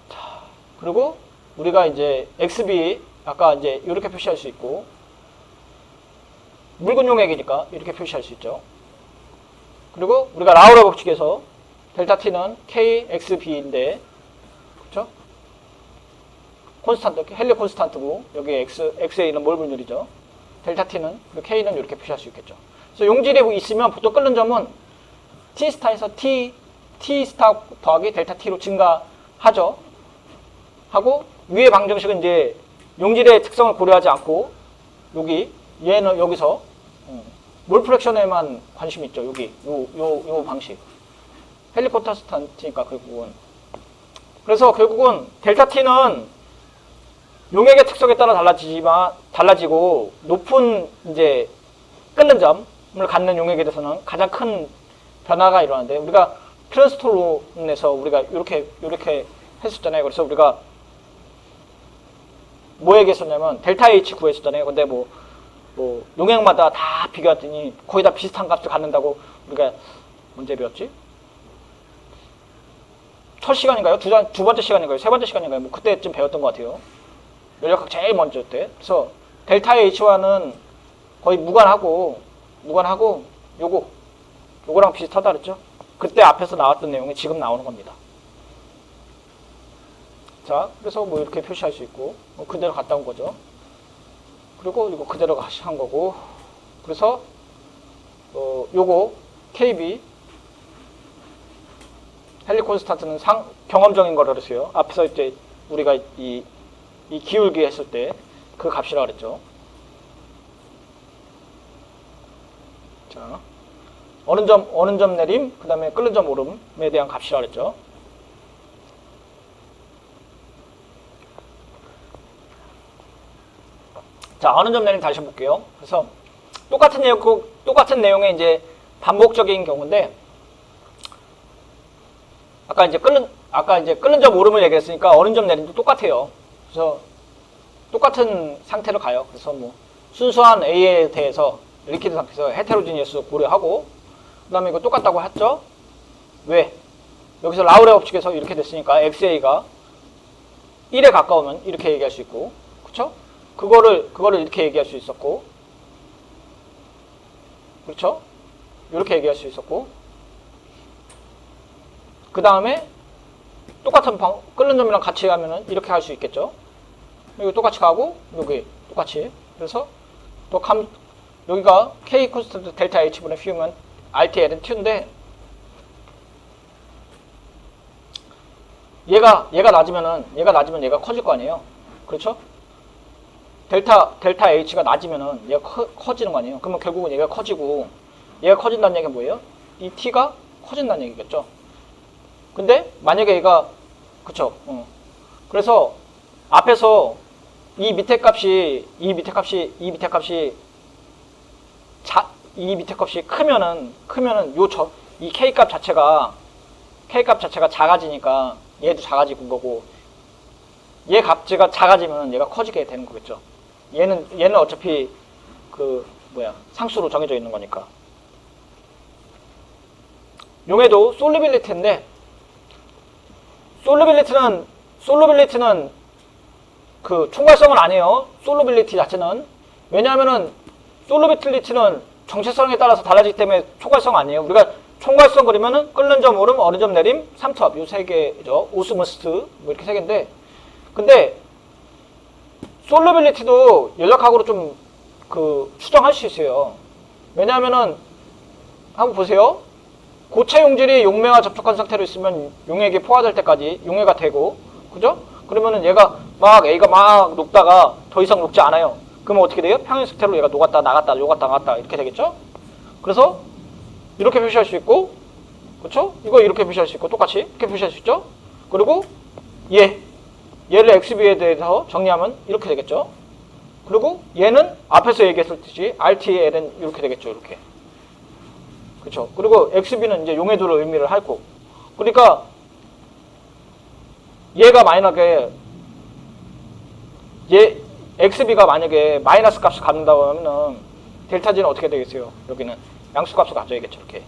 자, 그리고 우리가 이제 XB 아까 이제 이렇게 표시할 수 있고, 묽은 용액이니까 이렇게 표시할 수 있죠. 그리고 우리가 라우라 법칙에서 델타 T는 KXB인데, 그렇죠? 콘스탄트, 헬리 콘스탄트고 여기 XA는 몰분율이죠. 델타 T는, 그리고 K는 이렇게 표시할 수 있겠죠. 그래서 용질이 있으면 보통 끓는 점은 T 스타에서 T 스타 더하기 델타 T로 증가하죠. 하고 위의 방정식은 이제 용질의 특성을 고려하지 않고 얘는 여기서 몰 프랙션에만 관심이 있죠. 여기 요 방식. 헬리콘스탄트니까 결국은. 그래서 결국은 델타 T는 용액의 특성에 따라 달라지고 높은 이제 끓는 점을 갖는 용액에 대해서는 가장 큰 변화가 일어나는데, 우리가 프렌스톨론에서 우리가 이렇게 했었잖아요. 그래서 우리가 뭐 얘기했었냐면 델타 H 구했었잖아요. 근데 뭐 용액마다 다 비교했더니 거의 다 비슷한 값을 갖는다고 우리가 언제 배웠지? 첫 시간인가요? 두 번째 시간인가요? 세 번째 시간인가요? 뭐 그때쯤 배웠던 것 같아요. 연력학 제일 먼저 때. 그래서 델타 H와는 거의 무관하고 요거랑 비슷하다 그랬죠? 그때 앞에서 나왔던 내용이 지금 나오는 겁니다. 자, 그래서 뭐 이렇게 표시할 수 있고, 뭐 그대로 갔다 온 거죠. 그리고 이거 그대로 한 거고, 그래서 요거 KB 헬리콘스탄트는 경험적인 거라 그랬어요. 앞에서 이제 우리가 이 기울기 했을 때 그 값이라 그랬죠. 자, 어느 점 내림, 그 다음에 끓는 점 오름에 대한 값이라 그랬죠. 자, 어느 점 내림 다시 해볼게요. 그래서 똑같은 내용의 이제 반복적인 경우인데, 아까 이제 끓는 점 오름을 얘기했으니까 어느 점 내림도 똑같아요. 그래서 똑같은 상태로 가요. 그래서 뭐 순수한 A에 대해서 리퀴드 상태에서 헤테로지니어스 고려하고, 그 다음에 이거 똑같다고 했죠? 왜? 여기서 라우레 법칙에서 이렇게 됐으니까 XA가 1에 가까우면 이렇게 얘기할 수 있고, 그쵸? 그거를 이렇게 얘기할 수 있었고, 그렇죠? 이렇게 얘기할 수 있었고, 그 다음에 똑같은 끓는 점이랑 같이 가면은 이렇게 할 수 있겠죠? 이거 똑같이 가고, 여기 똑같이. 그래서 또 여기가 K 콘스턴트 델타 H분의 P면 RTL은 T인데, 얘가 낮으면 얘가 커질 거 아니에요? 그렇죠? 델타 H가 낮으면은 얘가 커지는 거 아니에요? 그러면 결국은 얘가 커지고, 얘가 커진다는 얘기가 뭐예요? 이 T가 커진다는 얘기겠죠? 근데 만약에 얘가, 그쵸? 그래서 앞에서 이 밑에 값이 크면은 이 K 값 자체가 작아지니까 얘도 작아지는 거고, 얘 값가 작아지면 얘가 커지게 되는 거겠죠. 얘는 어차피 상수로 정해져 있는 거니까. 용해도 솔루빌리티인데 솔루빌리티는 그 총괄성은 아니에요. 솔루빌리티 자체는. 왜냐하면은 솔루빌리티는 정체성에 따라서 달라지기 때문에 총괄성 아니에요. 우리가 총괄성 그리면은 끓는 점 오름, 어느 점 내림, 삼투압 요 세 개죠. 오스모스트 뭐 이렇게 세 개인데, 근데 솔루빌리티도 연락학으로 좀 그 추정할 수 있어요. 왜냐하면은 한번 보세요. 고체 용질이 용매와 접촉한 상태로 있으면 용액이 포화될 때까지 용해가 되고, 그죠? 그러면은 얘가 A가 막 녹다가 더 이상 녹지 않아요. 그러면 어떻게 돼요? 평형 상태로 얘가 녹았다 나갔다 녹았다 나갔다 이렇게 되겠죠? 그래서 이렇게 표시할 수 있고, 그렇죠? 이거 이렇게 표시할 수 있고, 똑같이 이렇게 표시할 수 있죠? 그리고 얘를 XB에 대해서 정리하면 이렇게 되겠죠? 그리고 얘는 앞에서 얘기했었듯이 RTL은 이렇게 되겠죠, 이렇게. 그렇죠? 그리고 XB는 이제 용해도를 의미를 하고, 그러니까 얘가 만약에 XB가 만약에 마이너스 값을 갖는다고 하면은 델타 G는 어떻게 되겠어요? 여기는 양수 값을 가져야겠죠, 이렇게.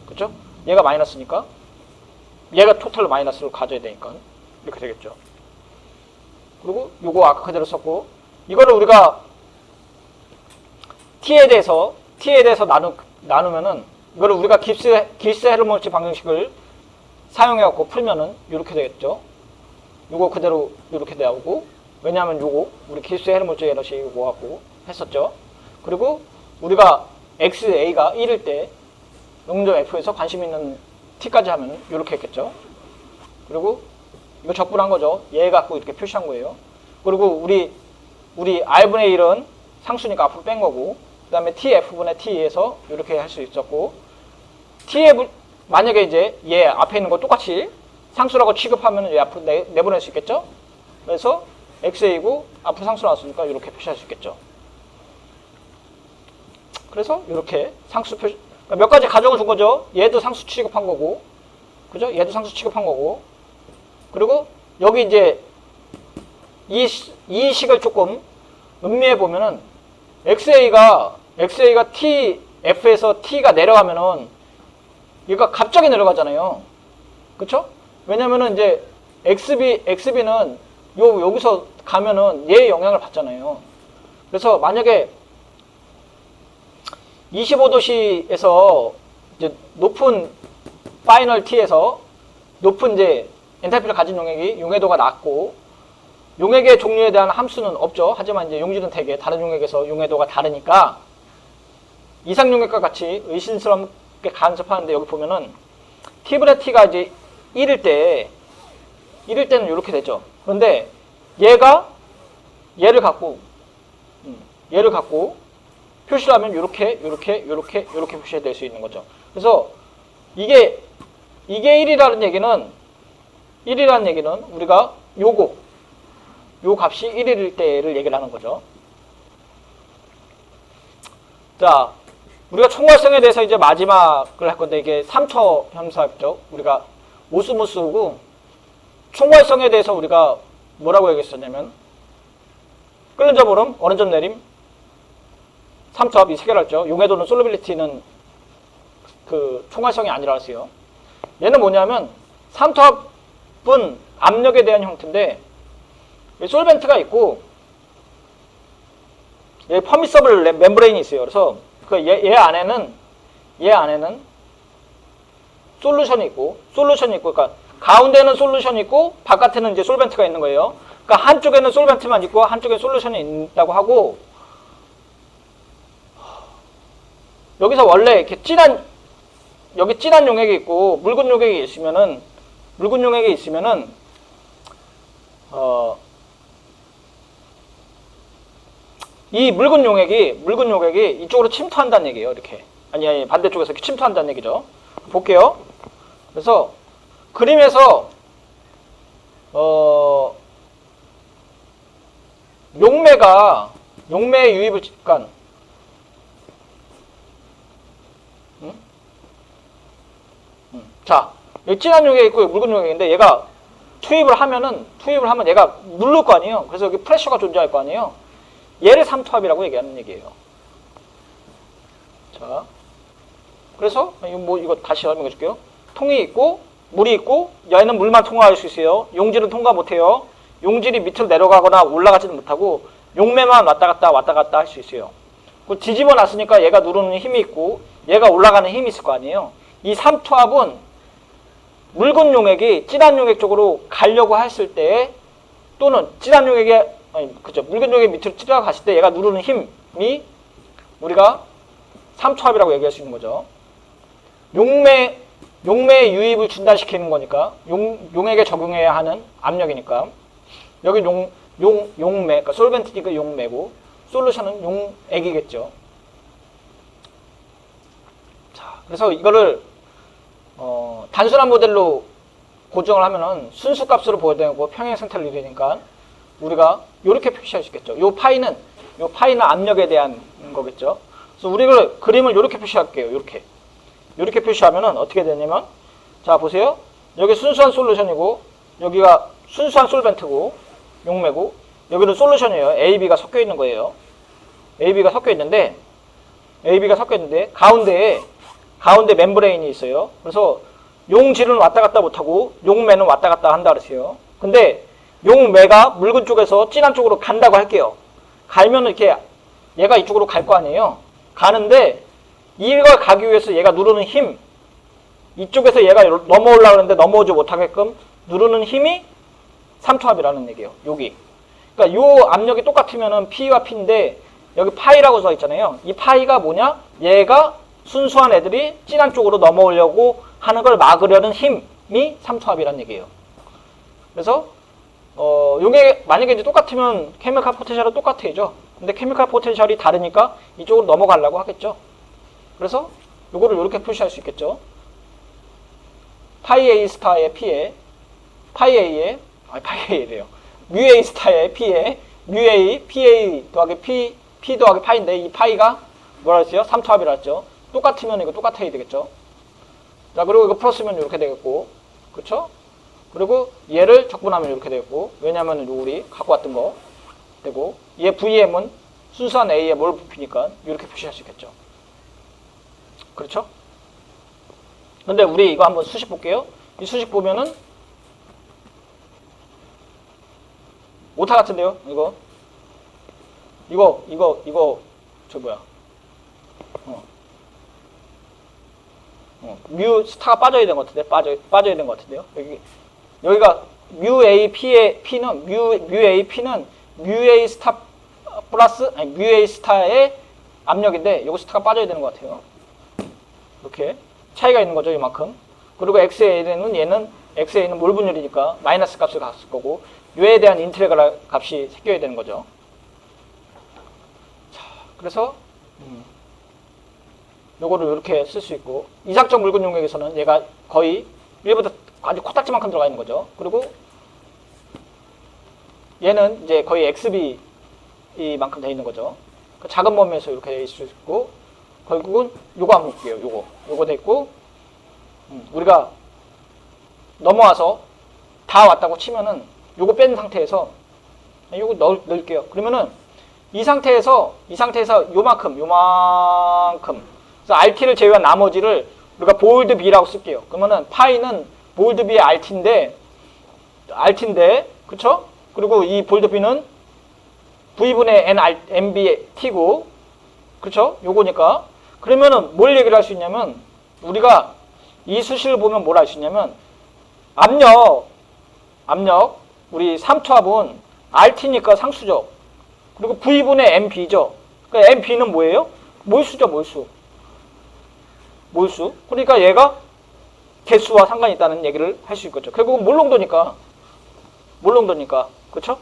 그렇죠? 얘가 마이너스니까 얘가 토탈 마이너스를 가져야 되니까 이렇게 되겠죠. 그리고 요거 아까 그대로 썼고, 이거를 우리가 T에 대해서 나누면은 이거를 우리가 기스 헬름홀츠 방정식을 사용해갖고 풀면은 이렇게 되겠죠. 요거 그대로 이렇게 나오고, 왜냐하면 요거 우리 기스 헬름홀츠 에너지 요거 갖고 했었죠. 그리고 우리가 XA가 1일 때 0.F에서 관심 있는 T까지 하면 이렇게 했겠죠. 그리고 이거 적분한 거죠. 얘 갖고 이렇게 표시한 거예요. 그리고 우리 R분의 1은 상수니까 앞으로 뺀 거고, 그 다음에 TF분의 T에서 이렇게 할 수 있었고, TF 만약에 이제 얘 앞에 있는 거 똑같이 상수라고 취급하면 얘 앞으로 내보낼 수 있겠죠. 그래서 XA고 앞으로 상수 나왔으니까 이렇게 표시할 수 있겠죠. 그래서 이렇게 상수 표시, 그러니까 몇 가지 가정을 준 거죠. 얘도 상수 취급한 거고, 그죠? 얘도 상수 취급한 거고, 그리고 여기 이제 이 식을 조금 음미해 보면은 XA가 TF에서 T가 내려가면은 얘가 갑자기 내려가잖아요. 그쵸? 왜냐면은 이제 XB는 여기서 가면은 얘의 영향을 받잖아요. 그래서 만약에 25도씨에서 이제 높은 파이널 T에서 높은 이제 엔탈피를 가진 용해도가 낮고, 용액의 종류에 대한 함수는 없죠. 하지만 이제 용질은 대개 다른 용액에서 용해도가 다르니까 이상 용액과 같이 의심스럽게 간섭하는데, 여기 보면은 T분의 T가 이제 1일 때는 이렇게 되죠. 그런데 얘를 갖고 표시를 하면 이렇게 표시될 수 있는 거죠. 그래서 이게 1이라는 얘기는 우리가 요 값이 1일 때를 얘기를 하는 거죠. 자, 우리가 총괄성에 대해서 이제 마지막을 할 건데, 이게 3처 함수학적 우리가 오스모스고, 총괄성에 대해서 우리가 뭐라고 얘기했었냐면 끓는 점 오름, 어느 점 내림, 삼투압 이 세 개를 했죠. 용해도는 솔루빌리티는 그 총괄성이 아니라 했어요. 얘는 뭐냐면 삼투압은 압력에 대한 형태인데, 솔벤트가 있고 여기 퍼미서블 멤브레인이 있어요. 그래서 얘 안에는 솔루션이 있고, 그러니까 가운데는 솔루션이 있고 바깥에는 이제 솔벤트가 있는 거예요. 그러니까 한쪽에는 솔벤트만 있고 한쪽에 솔루션이 있다고 하고, 여기서 원래 이렇게 진한 용액이 있고 묽은 용액이 있으면은 이 묽은 용액이 이쪽으로 침투한다는 얘기예요. 이렇게. 아니 반대쪽에서 이렇게 침투한다는 얘기죠. 볼게요. 그래서 그림에서 용매의 유입을 잠깐 자, 여기 진한 용액이 있고 묽은 용액인데, 얘가 투입을 하면 얘가 누를 거 아니에요. 그래서 여기 프레셔가 존재할 거 아니에요. 얘를 삼투압이라고 얘기하는 얘기예요. 자, 그래서 이거 다시 설명해 줄게요. 통이 있고 물이 있고 얘는 물만 통과할 수 있어요. 용질은 통과 못해요. 용질이 밑으로 내려가거나 올라가지는 못하고 용매만 왔다 갔다 할 수 있어요. 뒤집어 놨으니까 얘가 누르는 힘이 있고 얘가 올라가는 힘이 있을 거 아니에요. 이 삼투압은 묽은 용액이 진한 용액 쪽으로 가려고 했을 때 또는 진한 용액이 묽은 용액 밑으로 찌려갔을 때 얘가 누르는 힘이 우리가 삼투압이라고 얘기할 수 있는 거죠. 용매의 유입을 중단시키는 거니까 용액에 적용해야 하는 압력이니까 여기 용매, 그러니까 솔벤트니까 용매고 솔루션은 용액이겠죠. 자, 그래서 이거를 단순한 모델로 고정을 하면은 순수 값으로 보여되고 평행 상태를 이루니까 우리가 이렇게 표시할 수 있겠죠. 요 파이는 압력에 대한 거겠죠. 그래서 우리가 그림을 이렇게 표시할게요. 이렇게 표시하면은 어떻게 되냐면 자 보세요. 여기 순수한 솔루션이고 여기가 순수한 솔벤트고 용매고 여기는 솔루션이에요. A, B가 섞여 있는 거예요. A, B가 섞여 있는데 가운데 멤브레인이 있어요. 그래서 용질은 왔다 갔다 못하고 용매는 왔다 갔다 한다 그랬어요. 근데 용매가 묽은 쪽에서 진한 쪽으로 간다고 할게요. 갈면 이렇게 얘가 이쪽으로 갈 거 아니에요. 가는데 이걸 가기 위해서 얘가 누르는 힘, 이쪽에서 얘가 넘어오려고 하는데 넘어오지 못하게끔 누르는 힘이 삼투압이라는 얘기예요. 여기. 그러니까 요 압력이 똑같으면은 P와 P인데 여기 파이라고 써 있잖아요. 이 파이가 뭐냐? 얘가 순수한 애들이 진한 쪽으로 넘어오려고 하는 걸 막으려는 힘이 삼투압이라는 얘기예요. 그래서 요게 만약에 이제 똑같으면 케미칼 포텐셜은 똑같아야죠. 근데 케미칼 포텐셜이 다르니까 이쪽으로 넘어가려고 하겠죠. 그래서 요거를 이렇게 표시할 수 있겠죠. 파이 A 스타의 P에 파이A래요. 뮤 A 스타의 P에 뮤 A, PA 더하기 P 더하기 파이인데 이 파이가 뭐라 했어요? 삼투압이라 했죠. 똑같으면 이거 똑같아야 되겠죠. 자, 그리고 이거 풀었으면 이렇게 되겠고, 그렇죠? 그리고 얘를 적분하면 이렇게 되겠고, 왜냐하면 우리 갖고 왔던 거 되고, 얘 VM은 순수한 A에 뭘 부피니까 이렇게 표시할 수 있겠죠. 그렇죠? 근데 우리 이거 한번 수식 볼게요. 이 수식 보면은 오타 같은데요? 이거 저 뭐야? 뮤 스타가 빠져야 되는 것 같은데 빠져야 되는 것 같은데요. 여기가 뮤 A P는 뮤 A P는 뮤 A 스타 플러스 뮤 A 스타의 압력인데 요거 스타가 빠져야 되는 것 같아요. 이렇게 차이가 있는 거죠, 이만큼. 그리고 XA는 얘는 XA는 몰 분율이니까 마이너스 값을 갔을 거고 요에 대한 인테그랄 값이 생겨야 되는 거죠. 자, 그래서 요거를 이렇게 쓸 수 있고 이상적 묽은 용액에서는 얘가 거의 1보다 아주 코딱지만큼 들어가 있는 거죠. 그리고 얘는 이제 거의 XB만큼 돼 있는 거죠. 그 작은 범위에서 이렇게 돼 있을 수 있고 결국은 요거 한번 볼게요. 요거 돼 있고 우리가 넘어와서 다 왔다고 치면은 요거 뺀 상태에서 요거 넣을게요. 그러면은 이 상태에서 요만큼 그래서 RT를 제외한 나머지를 우리가 볼드 B라고 쓸게요. 그러면은 파이는 볼드 B의 RT인데 그쵸? 그리고 이 볼드 B는 V분의 NB T고 그쵸? 요거니까 그러면은 뭘 얘기를 할 수 있냐면 우리가 이 수식을 보면 뭘 알 수 있냐면 압력 우리 삼투압은 RT니까 상수죠. 그리고 V분의 MB죠. 그러니까 MB는 뭐예요? 몰수죠, 몰수. 그러니까 얘가 개수와 상관이 있다는 얘기를 할 수 있겠죠. 결국은 몰농도니까. 그렇죠?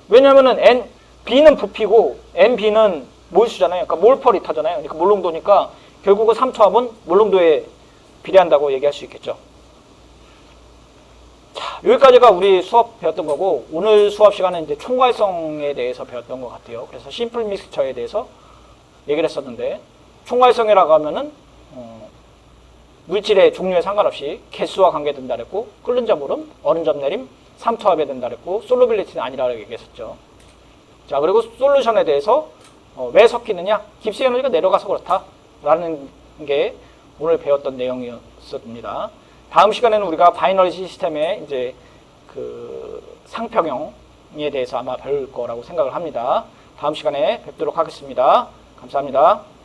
왜냐면은 B는 부피고 NB는 몰수잖아요. 그러니까 몰 퍼 리터잖아요. 그러니까 몰농도니까 결국은 삼투압은 몰농도에 비례한다고 얘기할 수 있겠죠. 자, 여기까지가 우리 수업 배웠던 거고 오늘 수업 시간은 이제 총괄성에 대해서 배웠던 것 같아요. 그래서 심플 믹스처에 대해서 얘기를 했었는데 총괄성이라고 하면은 물질의 종류에 상관없이 개수와 관계된다 그랬고 끓는 점 오름, 얼은 점 내림, 삼투압에 된다 그랬고 솔루빌리티는 아니라고 얘기했었죠. 자, 그리고 솔루션에 대해서 왜 섞이느냐? 깁스 에너지가 내려가서 그렇다 라는 게 오늘 배웠던 내용이었습니다. 다음 시간에는 우리가 바이너리 시스템의 이제 그 상평형에 대해서 아마 배울 거라고 생각을 합니다. 다음 시간에 뵙도록 하겠습니다. 감사합니다.